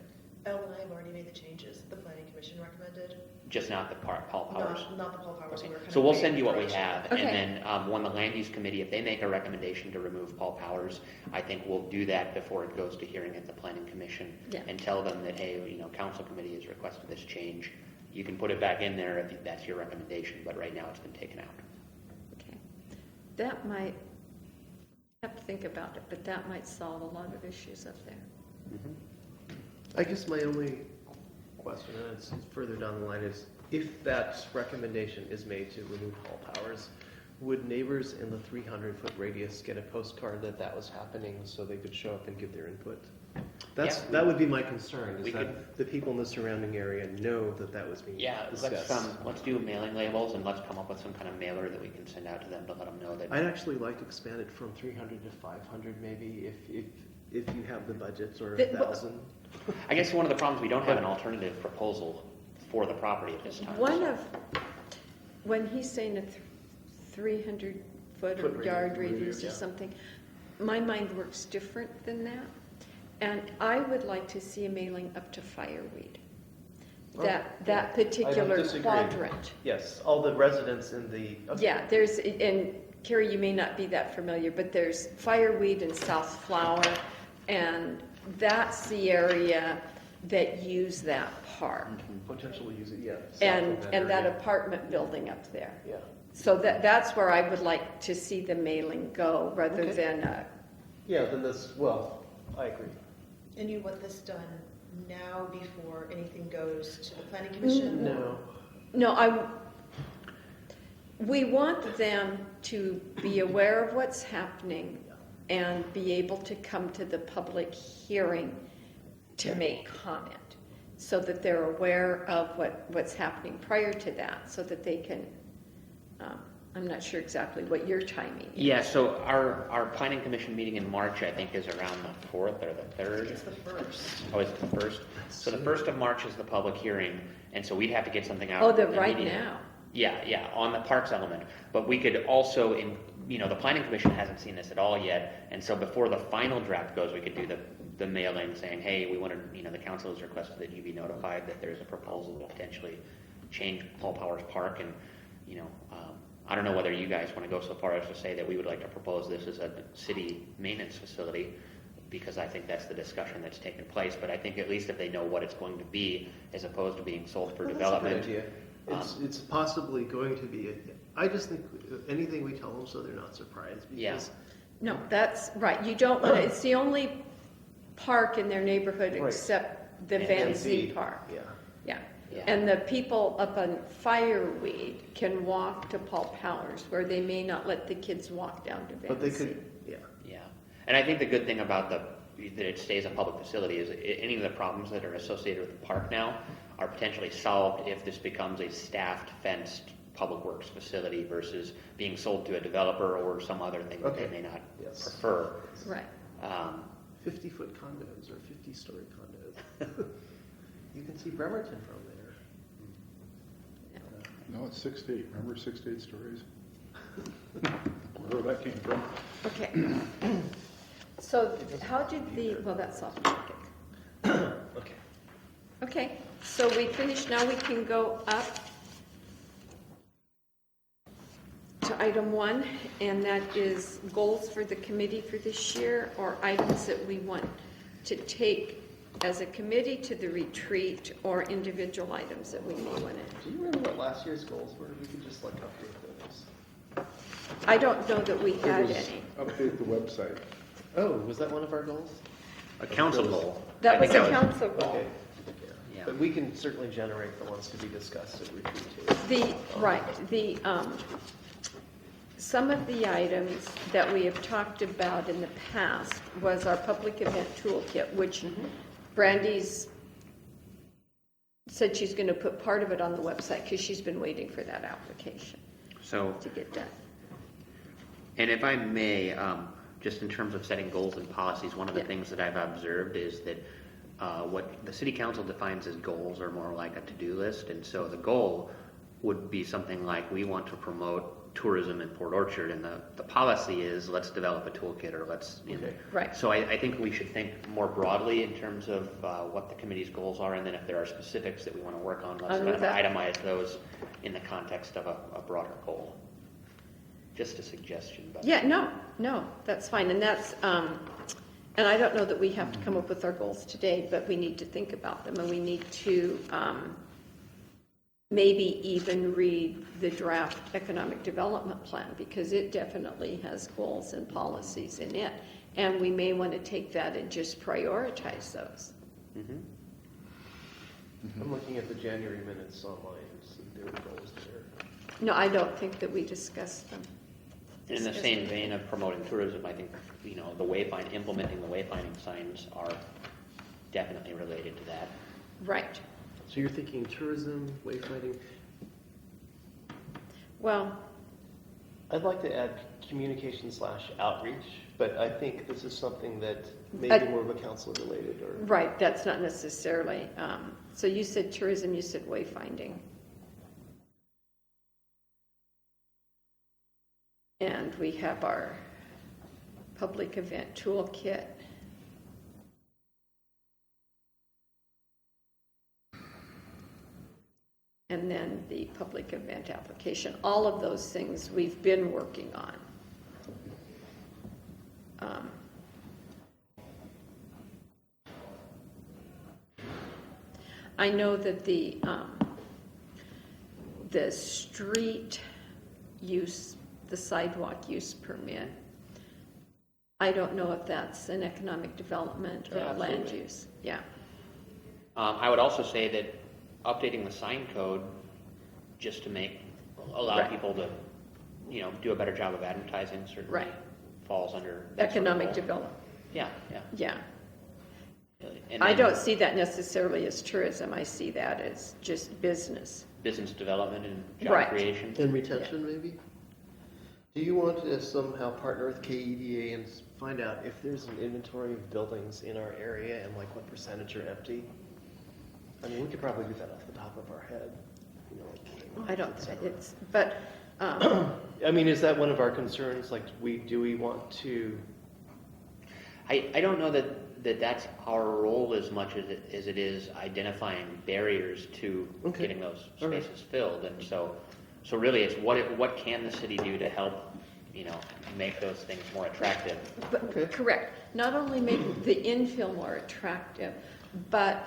E: Elle and I have already made the changes the planning commission recommended.
G: Just not the Paul Powers.
E: Not the Paul Powers.
G: Okay.
E: We were kind
G: So
E: of
G: we'll
E: waiting
G: send you what we
E: for
G: have,
D: Okay.
G: and then when the land use committee, if they make a recommendation to remove Paul Powers, I think we'll do that before it goes to hearing at the planning commission,
D: Yeah.
G: and tell them that, hey, council committee has requested this change. You can put it back in there if that's your recommendation, but right now it's been taken out.
D: Okay. That might, have to think about it, but that might solve a lot of issues up there.
C: I guess my only question, and it's further down the line, is if that recommendation is made to remove Paul Powers, would neighbors in the 300-foot radius get a postcard that was happening so they could show up and give their input? That would be my concern,
G: we
C: is that the people in the surrounding area know that was being
G: Yeah,
C: discussed.
G: let's do mailing labels, and let's come up with some kind of mailer that we can send out to them to let them know that.
C: I'd actually like to expand it from 300 to 500 maybe, if you have the budget, or
D: The-
C: 1,000.
G: I guess one of the problems, we don't have an alternative proposal for the property at this time.
D: When he's saying a 300-foot or
C: Foot
D: yard
C: radius,
D: radius or
C: yeah.
D: something, my mind works different than that. And I would like to see a mailing up to fireweed. That particular
C: disagree.
D: quadrant.
C: Yes, all the residents in the.
D: Yeah, there's, and Carrie, you may not be that familiar, but there's Fireweed and South Flower, and that's the area that use that park.
C: Potentially use it, yeah. south
D: And,
C: of
D: and that
C: area.
D: apartment building up there.
C: Yeah.
D: So that's where I would like to see the mailing go, rather
C: Okay.
D: than,
C: Yeah, then this, well, I agree.
E: And you want this done now before anything goes to the planning commission?
C: No.
D: we want them to be aware of what's happening and be able to come to the public hearing to make comment, so that they're aware of what's happening prior to that, so that they can, I'm not sure exactly what your timing is.
G: Yeah, so our planning commission meeting in March, I think, is around the 4th or the 3rd.
E: It's the first.
G: Oh, it's the 1st? So the 1st of March is the public hearing, and so we'd have to get something out.
D: Oh, they're right
G: immediately.
D: now.
G: Yeah, on the parks element. But we could also, the planning commission hasn't seen this at all yet, and so before the final draft goes, we could do the mailing saying, hey, we wanted, the council has requested that you be notified that there's a proposal to potentially change Paul Powers Park, and, I don't know whether you guys want to go so far as to say that we would like to propose this as a city maintenance facility, because I think that's the discussion that's taken place, but I think at least if they know what it's going to be, as opposed to being sold for
C: Well,
G: development.
C: That's a good idea. It's possibly going to be, I just think anything we tell them so they're not surprised.
G: Yeah.
C: Because
D: No, that's right, you don't want to, it's the only park in their neighborhood
C: Right.
D: except the
G: And
D: Van
C: and
D: Zee
C: B,
D: Park.
C: Yeah.
D: Yeah,
G: Yeah.
D: and the people up on Fireweed can walk to Paul Powers, where they may not let the kids walk down to Van
C: But they
D: Zee.
C: could, yeah.
G: Yeah, and I think the good thing about that it stays a public facility is any of the problems that are associated with the park now are potentially solved if this becomes a staffed, fenced public works facility versus being sold to a developer or some other thing that
C: Okay.
G: they may not
C: Yes.
G: prefer.
D: Right,
C: 50-foot condos or 50-story condos. You can see Bremerton from there.
A: No, it's 6 to 8. Remember 6 to 8 stories? Where that came from.
D: okay. So how did well, that's off topic.
C: Okay.
D: Okay, so we finished, now we can go up to item 1, and that is goals for the committee for this year, or items that we want to take as a committee to the retreat, or individual items that we may want to.
C: Do you remember what last year's goals were? We could just update those.
D: I don't know that we
A: It
D: had
A: was
D: any.
A: Update the website.
C: Oh, was that one of our goals?
G: A council goal.
D: That
G: I
D: was
G: think
D: a council goal.
C: Okay.
G: Yeah.
C: But we can certainly generate the ones to be discussed at retreat too.
D: Some of the items that we have talked about in the past was our public event toolkit, which Brandy's said she's going to put part of it on the website because she's been waiting for that application
G: So,
D: to get done.
G: and if I may, just in terms of setting goals and policies, one of the things that I've observed is that what the city council defines as goals are more like a to-do list, and so the goal would be something like, we want to promote tourism in Port Orchard, and the policy is, let's develop a toolkit, or let's,
C: Okay.
D: Right.
G: So I think we should think more broadly in terms of what the committee's goals are, and then if there are specifics that we want to work on, let's
D: Under
G: kind of
D: that.
G: itemize those in the context of a broader goal. Just a suggestion, but.
D: Yeah, no, that's fine, and that's, and I don't know that we have to come up with our goals today, but we need to think about them, and we need to maybe even read the draft economic development plan, because it definitely has goals and policies in it, and we may want to take that and just prioritize those.
G: Mhm.
C: I'm looking at the January minutes online and see there were goals there.
D: No, I don't think that we discussed them.
G: In the same vein of promoting tourism, I think, implementing the wayfinding signs are definitely related to that.
D: Right.
C: So you're thinking tourism, wayfinding.
D: Well,
C: I'd like to add communication/outreach, but I think this is something that may
D: I-
C: be more of a council related or.
D: right, that's not necessarily, so you said tourism, you said wayfinding. And we have our public event toolkit. And then the public event application. All of those things we've been working on. I know that the street use, the sidewalk use permit, I don't know if that's an economic development or
G: Yeah,
D: a land
G: absolutely.
D: use. Yeah,
G: I would also say that updating the sign code just to allow
D: Right.
G: people to, do a better job of advertising certainly
D: Right.
G: falls under that sort of
D: economic
G: goal.
D: development,
G: Yeah, yeah.
D: yeah.
G: And
D: I
G: then
D: don't see that necessarily as tourism, I see that as just business.
G: business development and job
D: Right.
G: creation.
C: And retention, maybe? Do you want to somehow partner with KEDA and find out if there's an inventory of buildings in our area and like what percentage are empty? I mean, we could probably do that off the top of our head. Like,
D: I don't, it's, but,
C: I mean, is that one of our concerns? Like, do we want to?
G: I don't know that that's our role as much as it is identifying barriers to
C: Okay.
G: getting those
C: All right.
G: spaces filled. And so really it's what can the city do to help, make those things more attractive?
D: but,
C: Okay.
D: correct. Not only make the infill more attractive, but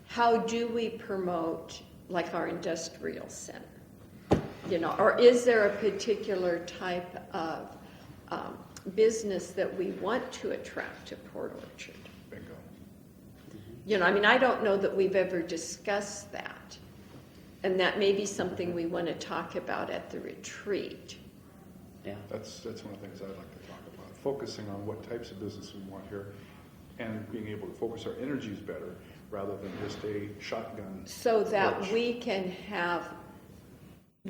D: how do we promote like our industrial center? Or is there a particular type of business that we want to attract to Port Orchard?
A: Bingo.
D: I mean, I don't know that we've ever discussed that. And that may be something we want to talk about at the retreat.
G: Yeah.
A: That's one of the things I'd like to talk about, focusing on what types of business we want here and being able to focus our energies better rather than just a shotgun.
D: So that
A: approach.
D: we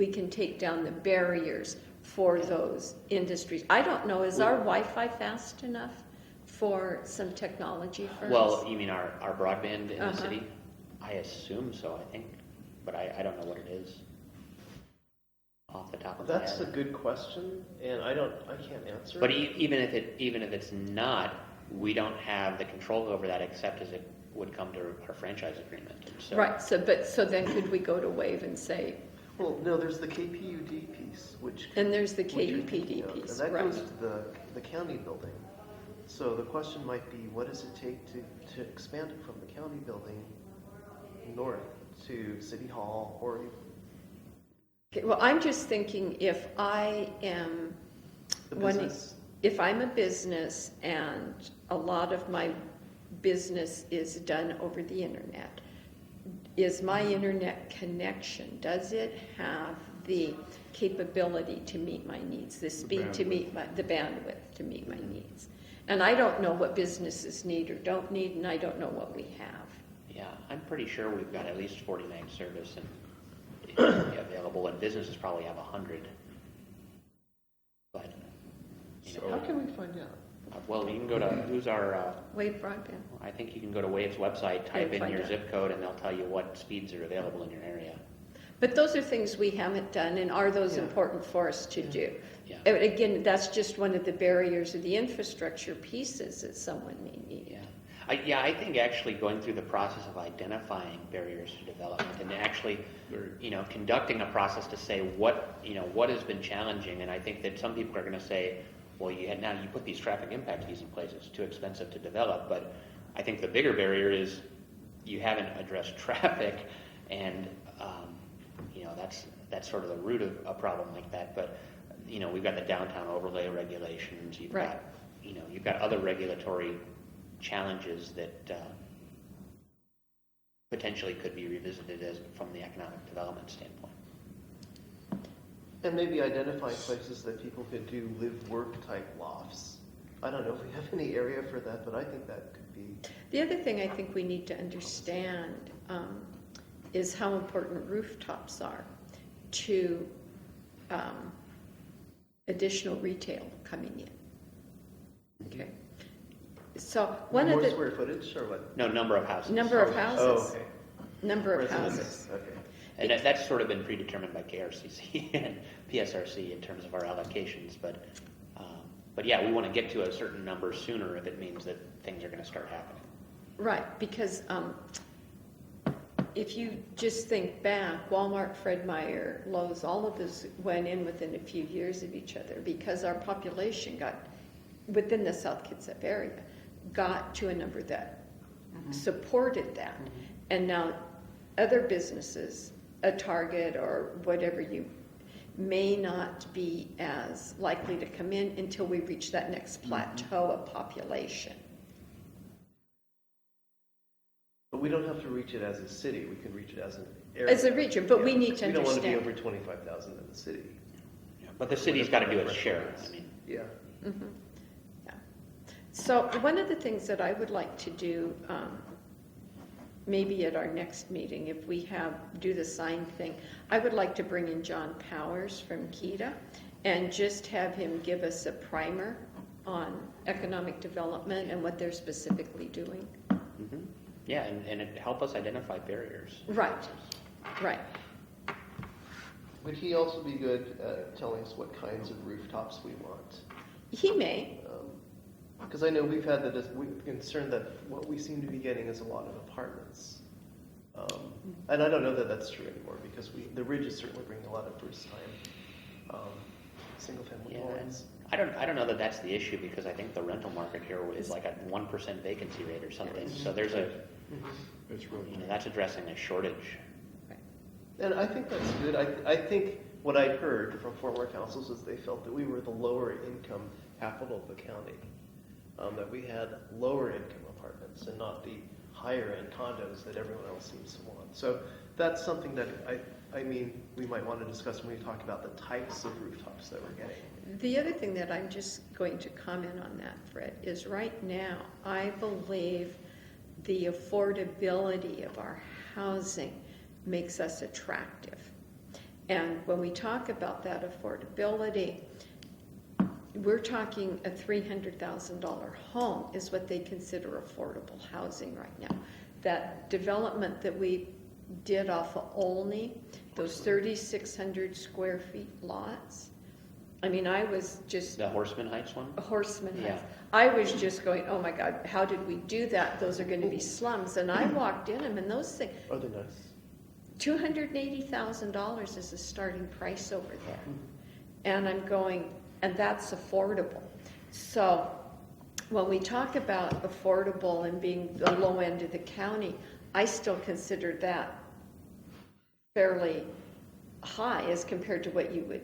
D: can take down the barriers for those industries. I don't know, is our Wi-Fi fast enough for some technology firms?
G: Well, you mean our broadband in the
D: Uh-huh.
G: city? I assume so, I think, but I don't know what it is off the top of my head.
C: That's a good question, and I can't answer.
G: But even if it's not, we don't have the control over that except as it would come to our franchise agreement. And so,
D: Right, so then could we go to WAVE and say,
C: Well, no, there's the KPUD piece, which.
D: and there's the
C: which you're thinking
D: KEPD
C: of,
D: piece,
C: And that
D: right?
C: goes to the county building. So the question might be, what does it take to expand it from the county building north to City Hall or?
D: Okay, well, I'm just thinking if I am
C: The
D: wanting,
C: business.
D: if I'm a business and a lot of my business is done over the internet, is my internet connection, does it have the capability to meet my needs, the speed to meet the bandwidth to meet my needs? And I don't know what businesses need or don't need, and I don't know what we have.
G: yeah, I'm pretty sure we've got at least 40 meg service and available, and businesses probably have 100. But
C: How can we find out?
G: well, you can go to who's our.
D: WAVE broadband.
G: I think you can go to Wave's website, type in
D: find
G: your
D: out.
G: zip code, and they'll tell you what speeds are available in your area.
D: But those are things we haven't done, and are those
C: Yeah.
D: important for us to do?
G: Yeah.
D: And again, that's just one of the barriers of the infrastructure pieces that someone may need.
G: Yeah, I think actually going through the process of identifying barriers to development and actually, conducting a process to say what has been challenging, and I think that some people are going to say, well, you put these traffic impact fees in place, it's too expensive to develop, but I think the bigger barrier is you haven't addressed traffic, and that's sort of the root of a problem like that. But we've got the downtown overlay regulations, you've
D: Right.
G: got other regulatory challenges that potentially could be revisited from the economic development standpoint.
C: And maybe identify places that people could do live-work type lofts. I don't know if we have any area for that, but I think that could be.
D: The other thing I think we need to understand is how important rooftops are to additional retail coming in. Okay. So one of
C: More
D: the
C: square footage or what?
G: No, number of houses.
D: number of
C: Oh,
D: houses,
C: okay.
D: number of
C: Residents.
D: houses.
C: Okay.
G: And that's sort of been predetermined by KRCC and PSRC in terms of our allocations, but yeah, we want to get to a certain number sooner if it means that things are going to start happening.
D: Right, because if you just think back, Walmart, Fred Meyer, Lowe's, all of this went in within a few years of each other because our population got, within the South Kitsap area, got to a number that supported that. And now other businesses, a Target or whatever, you may not be as likely to come in until we reach that next plateau of population.
C: But we don't have to reach it as a city, we can reach it as an area.
D: As a region, but we need to
C: We don't want to be
D: understand.
C: over 25,000 in the city.
G: But the city's got to do its share. I mean,
C: Yeah.
D: Yeah. So one of the things that I would like to do, maybe at our next meeting, if we do the sign thing, I would like to bring in John Powers from KEDA and just have him give us a primer on economic development and what they're specifically doing.
G: yeah, and it help us identify barriers.
D: Right, right.
C: Would he also be good at telling us what kinds of rooftops we want?
D: He may,
C: Because I know we've had we're concerned that what we seem to be getting is a lot of apartments. And I don't know that that's true anymore because the Ridge is certainly bringing a lot of first-time single-family
G: Yeah,
C: dwellings.
G: I don't know that that's the issue because I think the rental market here is like a 1% vacancy rate or something. So there's
A: It's really,
G: that's addressing a shortage.
C: And I think that's good. I think what I heard from former councils is they felt that we were the lower income capital of the county. That we had lower income apartments and not the higher end condos that everyone else seems to want. So that's something that I mean, we might want to discuss when we talk about the types of rooftops that we're getting.
D: the other thing that I'm just going to comment on that, Fred, is right now, I believe the affordability of our housing makes us attractive. And when we talk about that affordability, we're talking a $300,000 home is what they consider affordable housing right now. That development that we did off of Olney, those 3,600 square feet lots, I mean, I was just,
G: The Horseman Heights one?
D: Horseman
G: Yeah.
D: Heights. I was just going, oh my God, how did we do that? Those are gonna be slums. And I walked in them and those things,
C: Are they nice?
D: $280,000 is the starting price over there. And I'm going, and that's affordable. So when we talk about affordable and being the low end of the county, I still consider that fairly high as compared to what you would,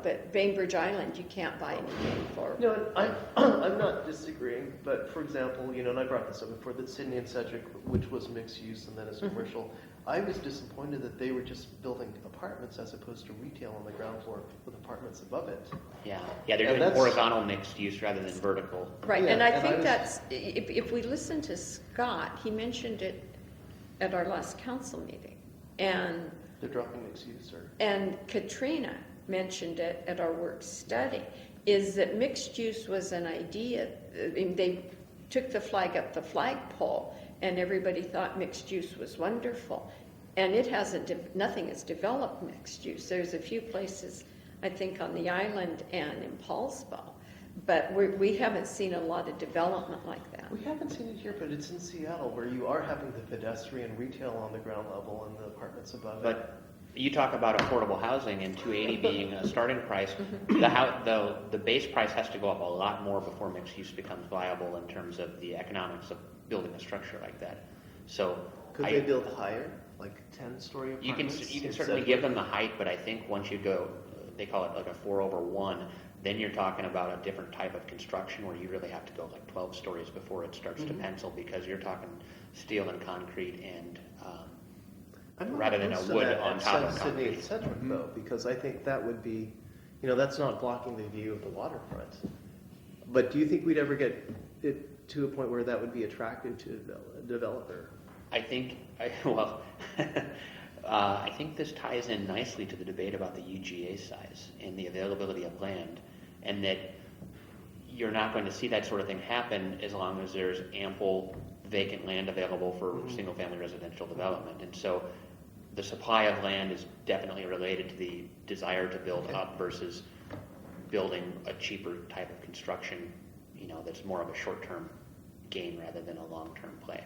D: but Bainbridge Island, you can't buy anything for.
C: No, and I'm not disagreeing, but for example, and I brought this up before, that Sydney and Sedgwick, which was mixed use and then as commercial, I was disappointed that they were just building apartments as opposed to retail on the ground floor with apartments above it.
G: Yeah, they're
C: And
G: doing
C: that's-
G: horizontal mixed use rather than vertical.
D: Right,
C: Yeah,
D: and I
C: and I
D: think
C: was-
D: that's, if we listen to Scott, he mentioned it at our last council meeting.
C: They're dropping mixed use, or
D: And Katrina mentioned it at our work study, is that mixed use was an idea. I mean, they took the flag up the flagpole and everybody thought mixed use was wonderful. And it hasn't, nothing has developed mixed use. There's a few places, I think, on the island and in Paulsbo, but we haven't seen a lot of development like that.
C: we haven't seen it here, but it's in Seattle where you are having the pedestrian retail on the ground level and the apartments above it.
G: But you talk about affordable housing and 280 being a starting price. The base price has to go up a lot more before mixed use becomes viable in terms of the economics of building a structure like that. So
C: Could they build higher, like 10-story
G: you can
C: apartments?
G: certainly give them the height, but I think once you go, they call it like a 4/1. Then you're talking about a different type of construction where you really have to go like 12 stories before it starts to pencil because you're talking steel and concrete and
C: I'm not
G: rather than a
C: opposed to
G: wood
C: that
G: on
C: at
G: top of
C: Sydney and
G: concrete.
C: Sedgwick, though, because I think that would be, that's not blocking the view of the waterfront. But do you think we'd ever get it to a point where that would be attractive to a developer?
G: I think, I think this ties in nicely to the debate about the UGA size and the availability of land, and that you're not going to see that sort of thing happen as long as there's ample vacant land available for single-family residential development. And so the supply of land is definitely related to the desire to build up versus building a cheaper type of construction, that's more of a short-term gain rather than a long-term play.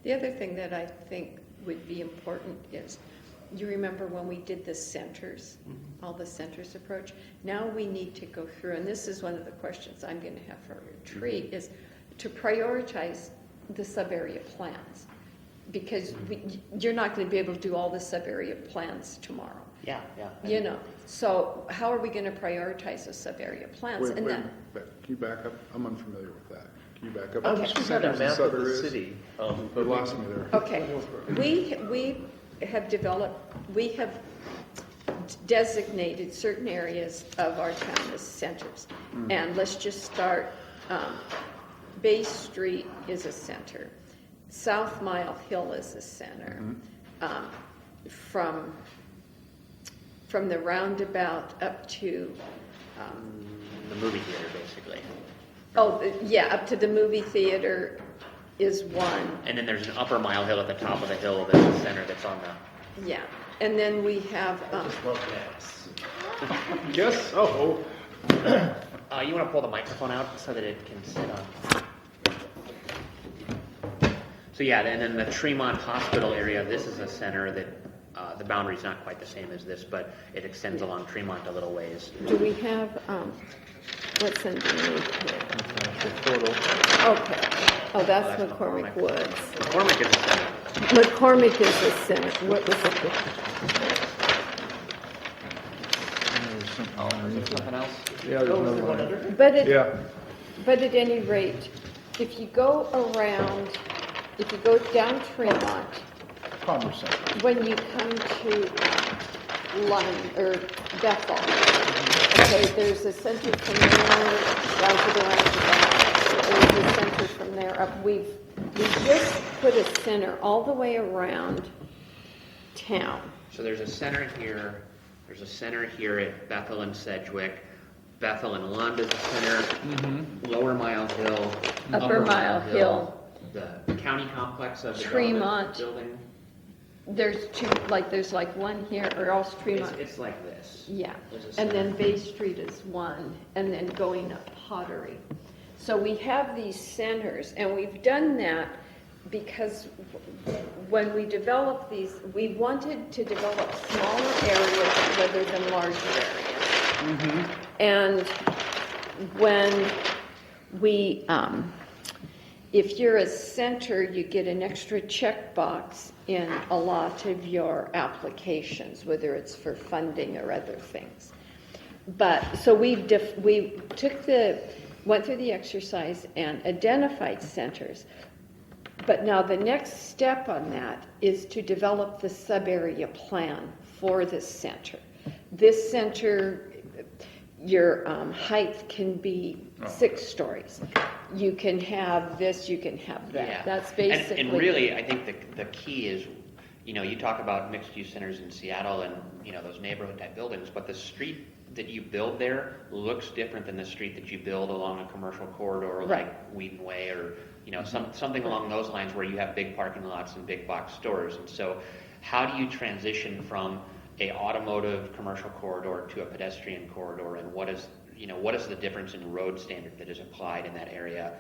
D: The other thing that I think would be important is, you remember when we did the centers, all the centers approach? Now we need to go through, and this is one of the questions I'm going to have for a retreat, is to prioritize the sub-area plans. Because you're not going to be able to do all the sub-area plans tomorrow.
G: Yeah.
D: You know, so how are we going to prioritize the sub-area plans?
A: Wait,
D: And
A: wait,
D: that,
A: can you back up? I'm unfamiliar with that. Can you back up?
C: I'm just looking at a
A: Centers and
C: map of the
A: sub-areas?
C: city.
A: You
C: But
A: lost me there.
D: okay, we have developed, we have designated certain areas of our town as centers. And let's just start, Bay Street is a center. South Mile Hill is a center. From the roundabout up to,
G: The movie theater, basically.
D: up to the movie theater is one.
G: And then there's an upper Mile Hill at the top of the hill that's the center that's on the...
D: Yeah, and then we have,
C: just love maps.
A: Yes, oh,
G: You want to pull the microphone out so that it can sit on? So yeah, and then the Tremont Hospital area, this is a center that, the boundary's not quite the same as this, but it extends along Tremont a little ways.
D: do we have, what's underneath here? Okay, oh, that's
G: that's
D: McCormick
G: McCormick.
D: Woods.
G: McCormick is a center.
D: McCormick is the center, what was it?
G: Oh, is there something else?
A: yeah, there's another one.
D: But at any rate, if you go around, if you go down Tremont,
A: Commerce Center.
D: when you come to Lund, or Bethel, okay, there's a center from there, down to the roundabout, there's a center from there up. We just put a center all the way around town.
G: So there's a center here, there's a center here at Bethel and Sedgwick. Bethel and Lund is a center, Lower Mile Hill,
D: Upper Mile Hill.
G: The county complex of the
D: Tremont.
G: building.
D: There's two, there's one here, or else Tremont.
G: It's like this.
D: Yeah,
G: There's a
D: and
G: center.
D: then Bay Street is one, and then going up Pottery. So we have these centers, and we've done that because when we developed these, we wanted to develop smaller areas rather than larger areas. And when we, if you're a center, you get an extra checkbox in a lot of your applications, whether it's for funding or other things. But, so we went through the exercise and identified centers. But now the next step on that is to develop the sub-area plan for this center. This center, your height can be 6 stories. You can have this, you can have that.
G: Yeah.
D: That's basically.
G: And really, I think the key is, you talk about mixed-use centers in Seattle and, those neighborhood-type buildings, but the street that you build there looks different than the street that you build along a commercial corridor like Wheaton Way or, something along those lines where you have big parking lots and big box stores. And so how do you transition from a automotive commercial corridor to a pedestrian corridor, and what is the difference in road standard that is applied in that area?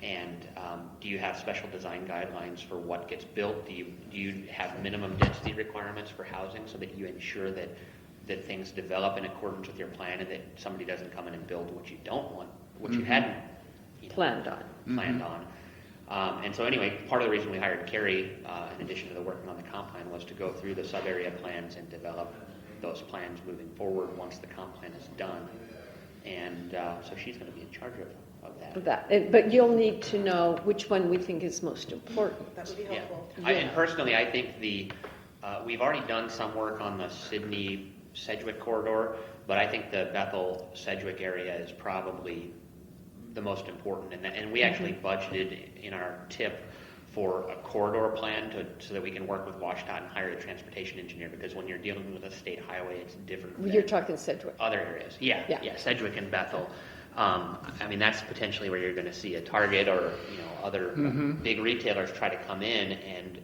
G: And do you have special design guidelines for what gets built? Do you have minimum density requirements for housing so that you ensure that things develop in accordance with your plan and that somebody doesn't come in and build what you don't want, what you hadn't
D: planned on.
G: And so anyway, part of the reason we hired Carrie, in addition to the working on the comp plan, was to go through the sub-area plans and develop those plans moving forward once the comp plan is done. And so she's going to be in charge of that.
D: But you'll need to know which one we think is most important.
E: That would be helpful.
G: And personally, I think we've already done some work on the Sydney-Sedgwick corridor, but I think the Bethel-Sedgwick area is probably the most important. And we actually budgeted in our TIP for a corridor plan so that we can work with WashDOT and hire a transportation engineer, because when you're dealing with a state highway, it's different than
D: You're talking Sedgwick.
G: other areas. Yeah, Sedgwick and Bethel. That's potentially where you're going to see a Target or other big retailers try to come in, and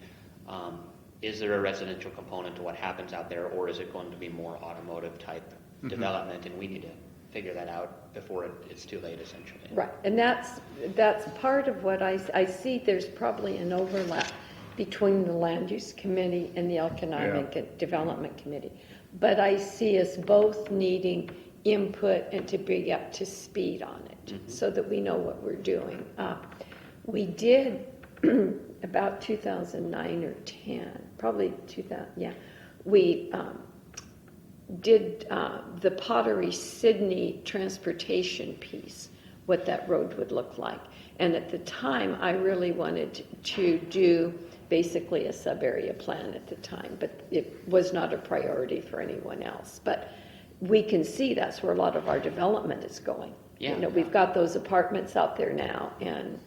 G: is there a residential component to what happens out there, or is it going to be more automotive type development? And we need to figure that out before it's too late, essentially.
D: Right, and that's part of what I see. There's probably an overlap between the Land Use Committee and the Economic Development Committee. But I see us both needing input and to be up to speed on it so that we know what we're doing. We did about 2009 or 10, probably 2000, yeah. We did the Pottery Sydney transportation piece, what that road would look like. And at the time, I really wanted to do basically a sub-area plan at the time, but it was not a priority for anyone else. But we can see that's where a lot of our development is going.
G: Yeah.
D: You know, we've got those apartments out there now, and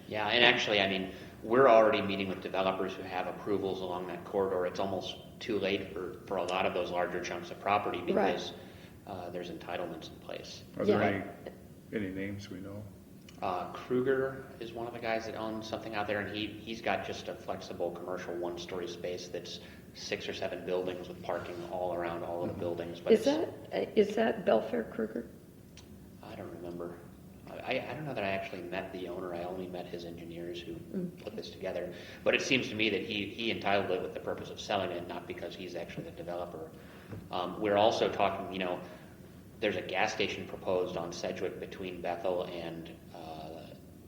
G: Yeah, and actually, I mean, we're already meeting with developers who have approvals along that corridor. It's almost too late for a lot of those larger chunks of property because there's entitlements in place.
A: Are there
D: Yeah.
A: any names we know?
G: Kruger is one of the guys that owns something out there, and he's got just a flexible commercial one-story space that's 6 or 7 buildings with parking all around all of the buildings. But
D: is that Belfair Kruger?
G: I don't remember. I don't know that I actually met the owner. I only met his engineers who put this together. But it seems to me that he entitled it with the purpose of selling it, not because he's actually the developer. We're also talking, you know, there's a gas station proposed on Sedgwick between Bethel and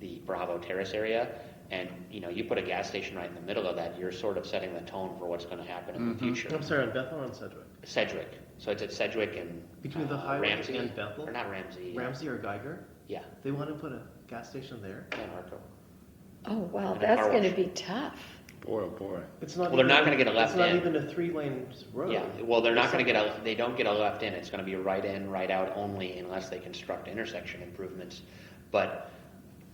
G: the Bravo Terrace area. And, you know, you put a gas station right in the middle of that, you're sort of setting the tone for what's going to happen in the future.
C: I'm sorry, on Bethel or on Sedgwick?
G: Sedgwick. So it's at Sedgwick and
C: Between the highway
G: Ramsey.
C: and Bethel?
G: Or not Ramsey.
C: Ramsey or Geiger?
G: Yeah.
C: They want to put a gas station there?
G: Yeah, Marco.
D: Oh, wow,
G: And a
D: that's
G: car
D: going to
G: wash.
D: be tough.
A: Boy, oh boy.
C: It's not.
G: Well, they're not
C: even-
G: gonna get a left
C: It's not
G: in.
C: even a 3-lane road.
G: Yeah, well, they're not going to get they don't get a left in. It's going to be a right in, right out only unless they construct intersection improvements. But,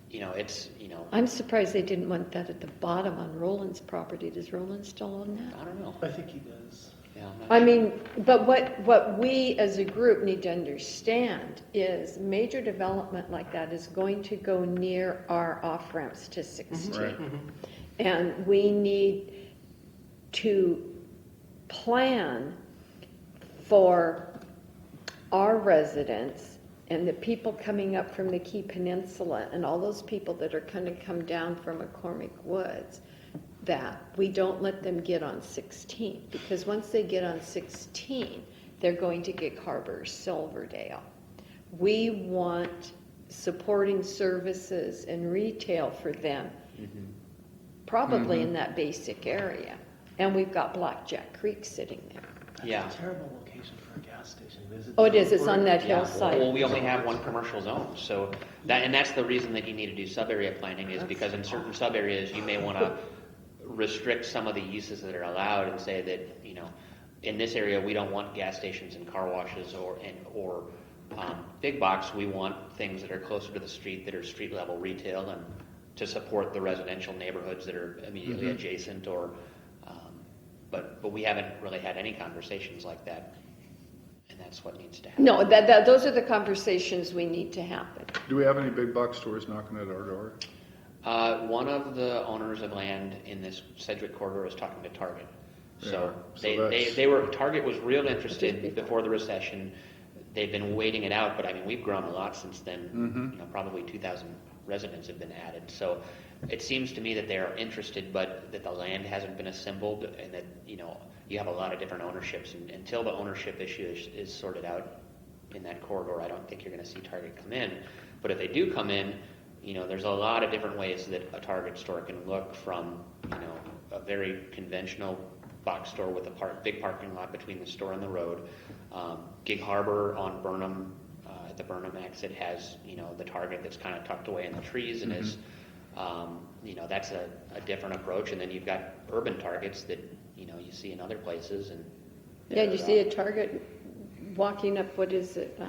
G: you know, it's, you know,
D: I'm surprised they didn't want that at the bottom on Roland's property. Does Roland still own that?
G: I don't know.
C: I think he does.
G: Yeah, I'm not
D: I
G: sure.
D: mean, but what we as a group need to understand is major development like that is going to go near our off-ramps to 16.
A: Right.
D: And we need to plan for our residents and the people coming up from the Key Peninsula and all those people that are going to come down from McCormick Woods, that we don't let them get on 16. Because once they get on 16, they're going to Gig Harbor, Silverdale. We want supporting services and retail for them, probably in that basic area. And we've got Blackjack Creek sitting there.
G: Yeah.
C: It's a terrible location for a gas station. Is it?
D: Oh, it is, it's on that
G: Yeah,
D: hillside.
G: well, we only have one commercial zone, so that's the reason that you need to do sub-area planning is because in certain sub-areas, you may want to restrict some of the uses that are allowed and say that, you know, in this area, we don't want gas stations and car washes or big box. We want things that are closer to the street, that are street level retail and to support the residential neighborhoods that are immediately adjacent or, but we haven't really had any conversations like that. And that's what needs to happen.
D: No, those are the conversations we need to happen.
A: Do we have any big box stores knocking at our door?
G: One of the owners of land in this Sedgwick corridor is talking to Target. So,
A: Yeah, so
G: Target was real interested before the recession. They've been waiting it out, but I mean, we've grown a lot since then. You know, probably 2,000 residents have been added. So it seems to me that they are interested, but that the land hasn't been assembled and that, you know, you have a lot of different ownerships. And until the ownership issue is sorted out in that corridor, I don't think you're going to see Target come in. But if they do come in, you know, there's a lot of different ways that a Target store can look from, you know, a very conventional box store with a big parking lot between the store and the road. Gig Harbor on Burnham, at the Burnham exit has, you know, the Target that's kind of tucked away in the trees and is, you know, that's a different approach. And then you've got urban Targets that, you know, you see in other places. And
D: Yeah, you see a Target walking up, what is it,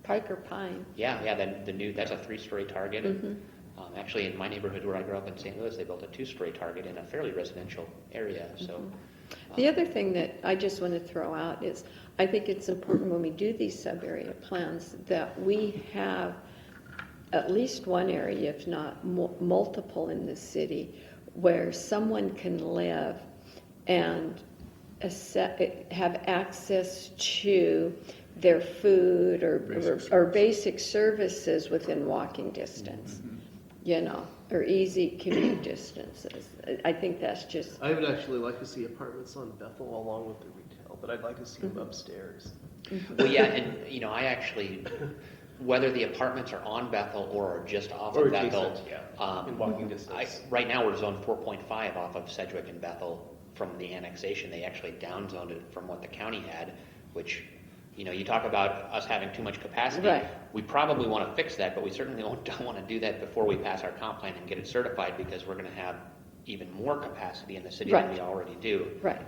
D: Pike or Pine?
G: Yeah, that's a 3-story Target. And, actually, in my neighborhood where I grew up in St. Louis, they built a 2-story Target in a fairly residential area. So,
D: The other thing that I just want to throw out is, I think it's important when we do these sub-area plans that we have at least one area, if not multiple in the city, where someone can live and have access to their food or basic services within walking distance. You know, or easy commute distances. I think that's just,
C: I would actually like to see apartments on Bethel along with the retail, but I'd like to see them upstairs.
G: Well, yeah, and, you know, I actually, whether the apartments are on Bethel or are just off
C: Or
G: of Bethel.
C: adjacent, yeah, in walking distance.
G: Right now, we're zone 4.5 off of Sedgwick and Bethel from the annexation. They actually downzoned it from what the county had, which, you know, you talk about us having too much capacity.
D: Right.
G: We probably want to fix that, but we certainly don't want to do that before we pass our comp plan and get it certified, because we're going to have even more capacity in the city than
D: Right.
G: we already do.
D: right.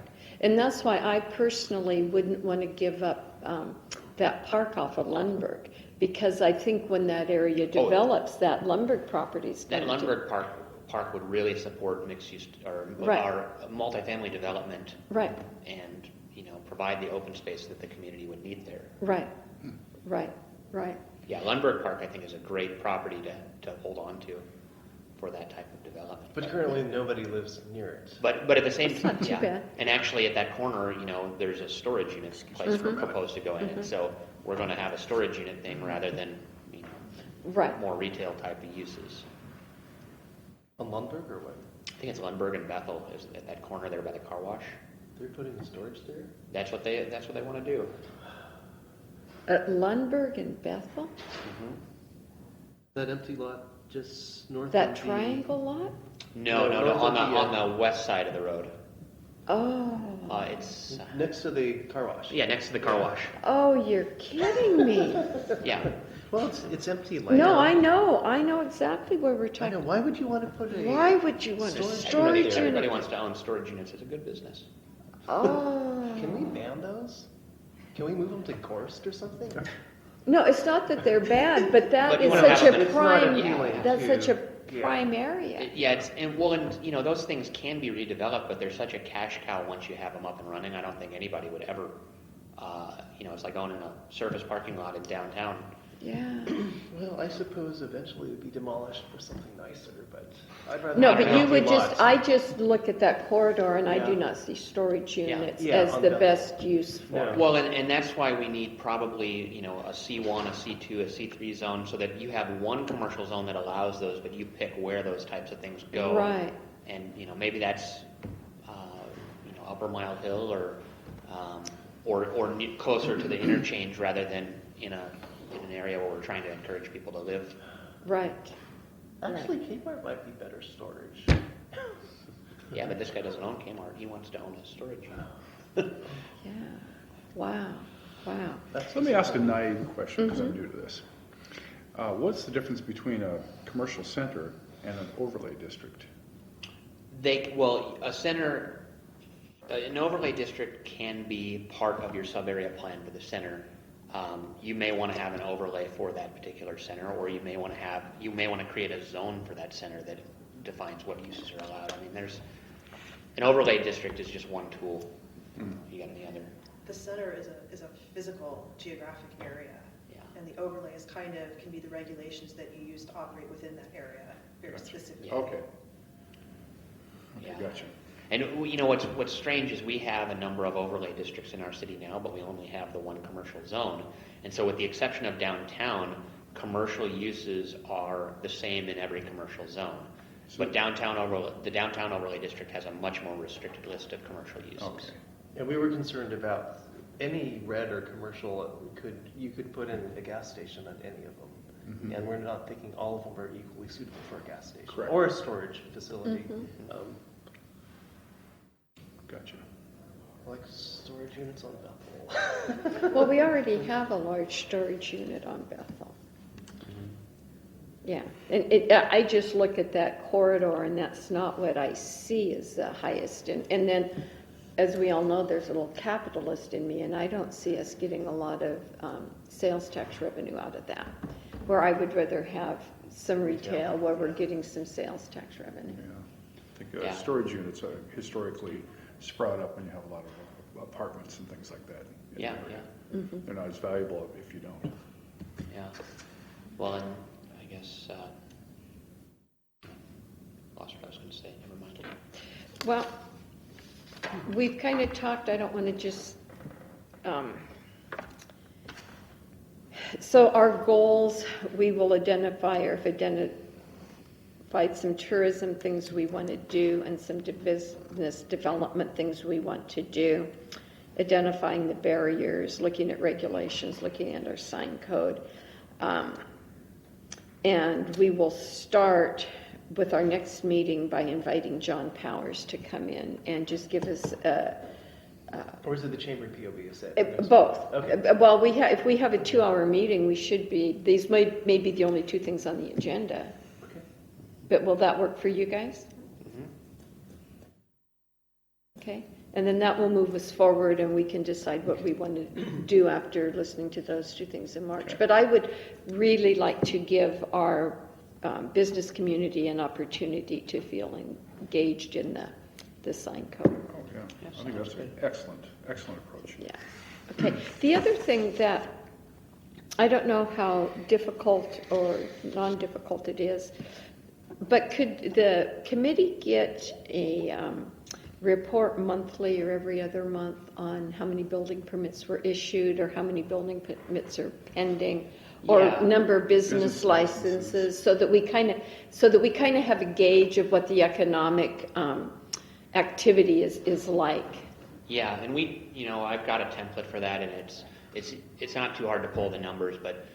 D: And that's why I personally wouldn't want to give up that park off of Lundberg, because I think when that area develops, that Lundberg property's
G: That
D: going to...
G: Lundberg Park would really support mixed use, or
D: Right.
G: our multifamily development,
D: Right,
G: and, you know, provide the open space that the community would need there.
D: right, right, right.
G: Yeah, Lundberg Park, I think, is a great property to hold on to for that type of development.
C: But currently, nobody lives near it.
G: But at the same
D: That's
G: time,
D: not too
G: yeah.
D: bad.
G: And actually, at that corner, you know, there's a storage unit place
D: Mm-hmm.
G: we're proposed to go in, and so we're going to have a storage unit thing rather than, you know,
D: Right.
G: more retail type of uses.
C: On Lundberg or what?
G: I think it's Lundberg and Bethel is at that corner there by the car wash.
C: They're putting a storage there?
G: That's what they want to do.
D: At Lundberg and Bethel?
C: That empty lot just north
D: That
C: of the...
D: triangle lot?
G: No,
C: No, north of the,
G: on the west side of the road.
D: Oh,
G: It's
C: Next to the car wash.
G: yeah, next to the car wash.
D: oh, you're kidding me.
G: Yeah,
C: Well, it's empty land.
D: No, I know exactly where we're
C: I know.
D: talking.
C: Why would you want to put a...
D: Why would you want a storage
G: everybody
D: unit?
G: wants to own storage units. It's a good business.
D: Oh,
C: Can we ban those? Can we move them to Gorst or something?
D: no, it's not that they're bad, but that
G: But you
D: is
G: wanna
D: such
G: have
D: a
G: them-
C: It's not
D: prime,
C: appealing
D: that's
C: to-
D: such a
C: yeah.
D: prime area.
G: Yeah, and you know, those things can be redeveloped, but they're such a cash cow once you have them up and running. I don't think anybody would ever, you know, it's like owning a surface parking lot in downtown.
D: Yeah.
C: Well, I suppose eventually it would be demolished for something nicer, but I'd rather...
D: No,
C: have
D: but
C: an
D: you
C: empty
D: would
C: lot.
D: just, I just look at that corridor and I do
C: Yeah.
D: not see storage
G: Yeah.
D: units
C: Yeah,
D: as
C: on
D: the
C: the-
D: best use for
C: Yeah.
D: it.
G: Well, and that's why we need probably, you know, a C1, a C2, a C3 zone, so that you have one commercial zone that allows those, but you pick where those types of things go.
D: Right.
G: And, you know, maybe that's, you know, Upper Mile Hill or closer to the interchange rather than in an area where we're trying to encourage people to live.
D: Right.
C: Actually, Kmart might be better storage.
G: Yeah, but this guy doesn't own Kmart. He wants to own a storage unit.
D: Yeah. Wow. Wow.
C: That's
A: Let me ask a
C: just-
A: naive question, because I'm new to this. What's the difference between a commercial center and an overlay district?
G: An overlay district can be part of your sub-area plan for the center. You may want to have an overlay for that particular center, or you may want to create a zone for that center that defines what uses are allowed. I mean, an overlay district is just one tool. You got any other?
E: The center is a physical geographic area.
G: Yeah.
E: And the overlay is can be the regulations that you use to operate within that area, very specifically.
A: Okay.
G: Yeah.
A: Okay, gotcha.
G: And you know what's strange is we have a number of overlay districts in our city now, but we only have the one commercial zone. And so, with the exception of downtown, commercial uses are the same in every commercial zone. But the downtown overlay district has a much more restricted list of commercial uses.
A: Okay.
C: And we were concerned about any red or commercial you could put in a gas station on any of them. And we're not thinking all of them are equally suitable for a gas station.
A: Correct.
C: Or a storage facility.
A: Gotcha.
C: Like storage units on Bethel.
D: Well, we already have a large storage unit on Bethel. Yeah, and I just look at that corridor and that's not what I see as the highest. And then, as we all know, there's a little capitalist in me and I don't see us getting a lot of sales tax revenue out of that. Where I would rather have some retail where we're getting some sales tax revenue.
A: Yeah. I think
G: Yeah.
A: storage units are historically sprout up when you have a lot of apartments and things like that. in the
G: Yeah,
A: area.
G: yeah.
A: They're not as valuable if you don't.
G: Yeah. Well, and I guess lost what I was going to say. Never mind.
D: Well, we've kind of talked, I don't want to just, so our goals, we will identify, or if provide some tourism things we want to do and some business development things we want to do, identifying the barriers, looking at regulations, looking at our sign code. And we will start with our next meeting by inviting John Powers to come in and just give us
C: Or is it the Chamber POB you said?
D: both.
C: Okay.
D: Well, if we have a 2-hour meeting, we should be, these may be the only 2 things on the agenda.
C: Okay.
D: But will that work for you guys? Okay, and then that will move us forward and we can decide what we want to do after listening to those 2 things in March. But I would really like to give our business community an opportunity to feel engaged in the sign code.
A: Oh, yeah. I think that's an excellent approach.
D: Yeah. Okay. The other thing that I don't know how difficult or non-difficult it is, but could the committee get a report monthly or every other month on how many building permits were issued or how many building permits are pending or
G: Yeah.
D: number of business licenses so that we kind of have a gauge of what the economic activity is like?
G: Yeah, and I've got a template for that, and it's not too hard to pull the numbers, but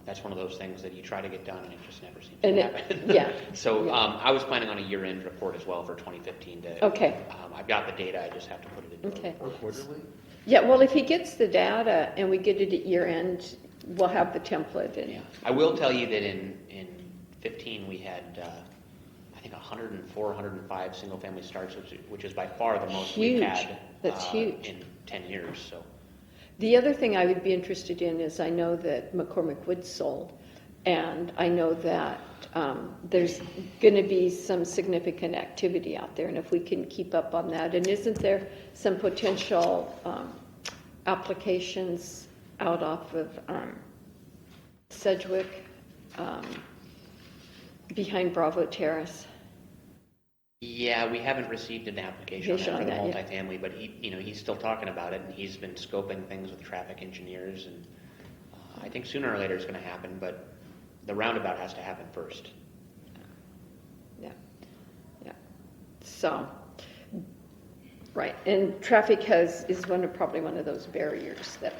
G: that's one of those things that you try to get done, and it just never seems to happen.
D: Yeah.
G: So I was planning on a year-end report as well for 2015.
D: Okay.
G: I've got the data, I just have to put it in.
D: Okay.
C: Or quarterly?
D: Yeah, well, if he gets the data and we get it at year end, we'll have the template. And
G: Yeah. I will tell you that in 15 we had, I think 104, 105 single-family starts, which is by far the most
D: Huge.
G: we've had
D: That's huge.
G: in 10 years. So.
D: The other thing I would be interested in is I know that McCormick Woods sold, and I know that there's going to be some significant activity out there, and if we can keep up on that. And isn't there some potential applications out off of Sedgwick behind Bravo Terrace?
G: Yeah, we haven't received an application on that for the
D: on that
G: multifamily, but he's still talking about it, and he's been scoping things with traffic engineers, and I think sooner or later it's going to happen, but the roundabout has to happen first.
D: Yeah. So, right, and traffic is probably one of those barriers that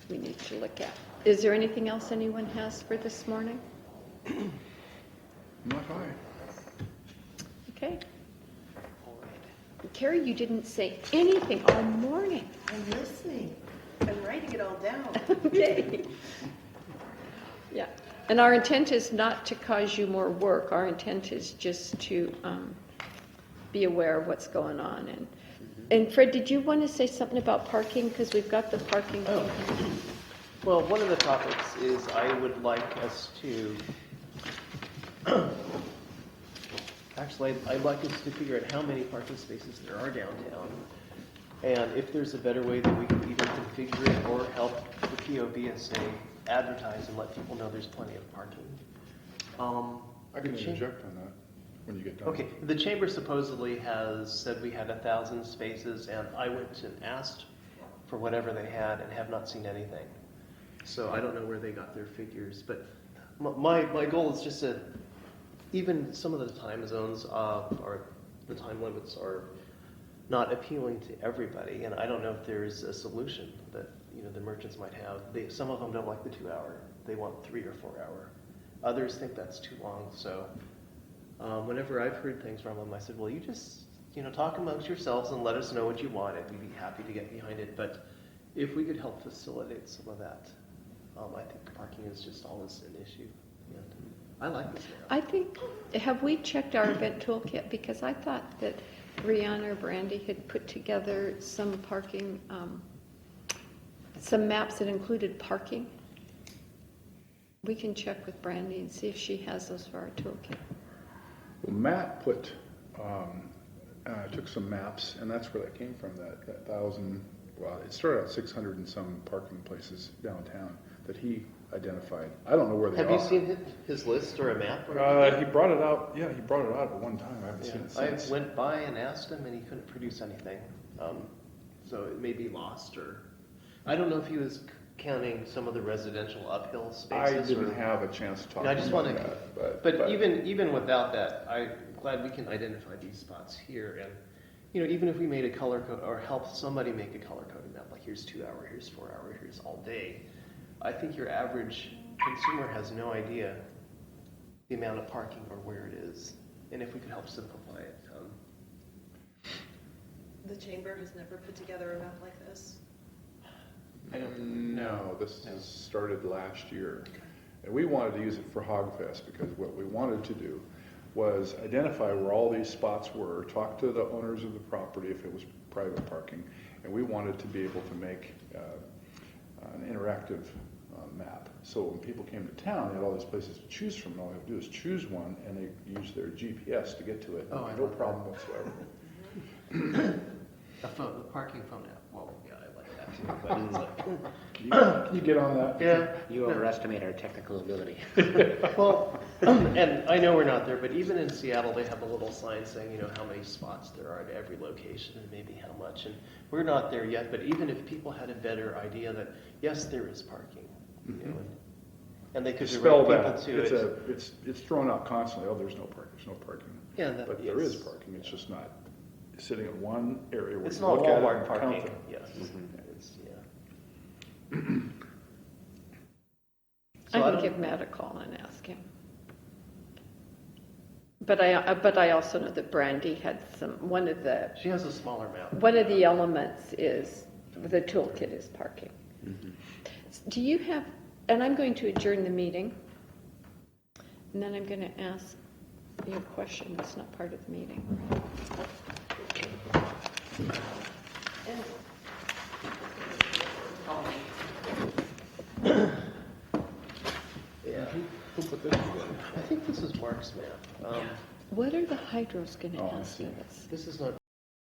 D: we need to look at. Is there anything else anyone has for this morning?
A: Not high.
D: Okay.
G: All right.
D: Carrie, you didn't say anything all morning.
E: I'm listening. I'm writing it all down.
D: Okay. Yeah, and our intent is not to cause you more work. Our intent is just to be aware of what's going on. And Fred, did you want to say something about parking? Because we've got the parking.
C: Oh. Well, one of the topics is I would like us to, actually, I'd like us to figure out how many parking spaces there are downtown. And if there's a better way that we can either configure it or help the POB and say, advertise and let people know there's plenty of parking.
A: I can interject on that when you get done.
C: Okay, the chamber supposedly has said we had 1,000 spaces, and I went and asked for whatever they had and have not seen anything. So I don't know where they got their figures, but my goal is just to, even some of the time zones or the time limits are not appealing to everybody, and I don't know if there's a solution that the merchants might have. Some of them don't like the 2-hour; they want 3 or 4 hour. Others think that's too long. So whenever I've heard things from them, I said, "Well, you just talk amongst yourselves and let us know what you want, and we'd be happy to get behind it." But if we could help facilitate some of that, I think parking is just always an issue, and I like this now.
D: I think, have we checked our event toolkit? Because I thought that Rihanna or Brandy had put together some parking, some maps that included parking. We can check with Brandy and see if she has those for our toolkit.
A: Well, Matt took some maps, and that's where that came from, that 1,000, well, it started out 600 and some parking places downtown that he identified. I don't know where they are.
C: Have you seen his list or a map?
A: He brought it out, yeah, he brought it out at one time. I haven't seen it since.
C: I went by and asked him, and he couldn't produce anything. So it may be lost, or I don't know if he was counting some of the residential uphill
A: I
C: spaces?
A: didn't
C: or-
A: have a chance to talk
C: I just
A: about
C: want to,
A: that,
C: but even without that, I'm glad we can identify these spots here. And, you know, even if we made a color code or help somebody make a color coded map, like here's 2 hour, here's 4 hour, here's all day, I think your average consumer has no idea the amount of parking or where it is. And if we could help simplify it.
E: The chamber has never put together a map like this.
C: I don't
A: No, this started last year. And we wanted to use it for Hogfest because what we wanted to do was identify where all these spots were, talk to the owners of the property if it was private parking, and we wanted to be able to make an interactive map. So when people came to town, they had all these places to choose from, and all they have to do is choose one, and they use their GPS to get to it.
C: Oh, I
A: No
C: love that.
A: problem whatsoever.
C: A parking phone app. Well, yeah, I like that too. But it's
A: You get on that?
C: yeah.
G: You overestimate our technical ability.
C: Well, and I know we're not there, but even in Seattle, they have a little sign saying, you know, how many spots there are at every location and maybe how much. And we're not there yet, but even if people had a better idea that, yes, there is parking, you know, and they could
A: Spell
C: direct
A: that.
C: people to it.
A: It's thrown out constantly. Oh, there's no parking.
C: Yeah,
A: But there is parking. It's just not sitting in one area where
C: It's
A: you
C: not
A: look at it
C: Walmart
A: and count
C: parking,
A: them.
C: yes. It's, yeah.
D: I
C: So
D: can
C: don't-
D: give Matt a call and ask him. But I also know that Brandy had one of
C: She has a smaller map.
D: the elements is, the toolkit is parking. Do you have, and I'm going to adjourn the meeting, and then I'm going to ask you a question that's not part of the meeting.
C: Yeah.
A: Who put this together?
C: I think this is Mark's map.
D: What are the hydros going to
A: Oh, I
D: ask
A: see.
D: us?
C: This is not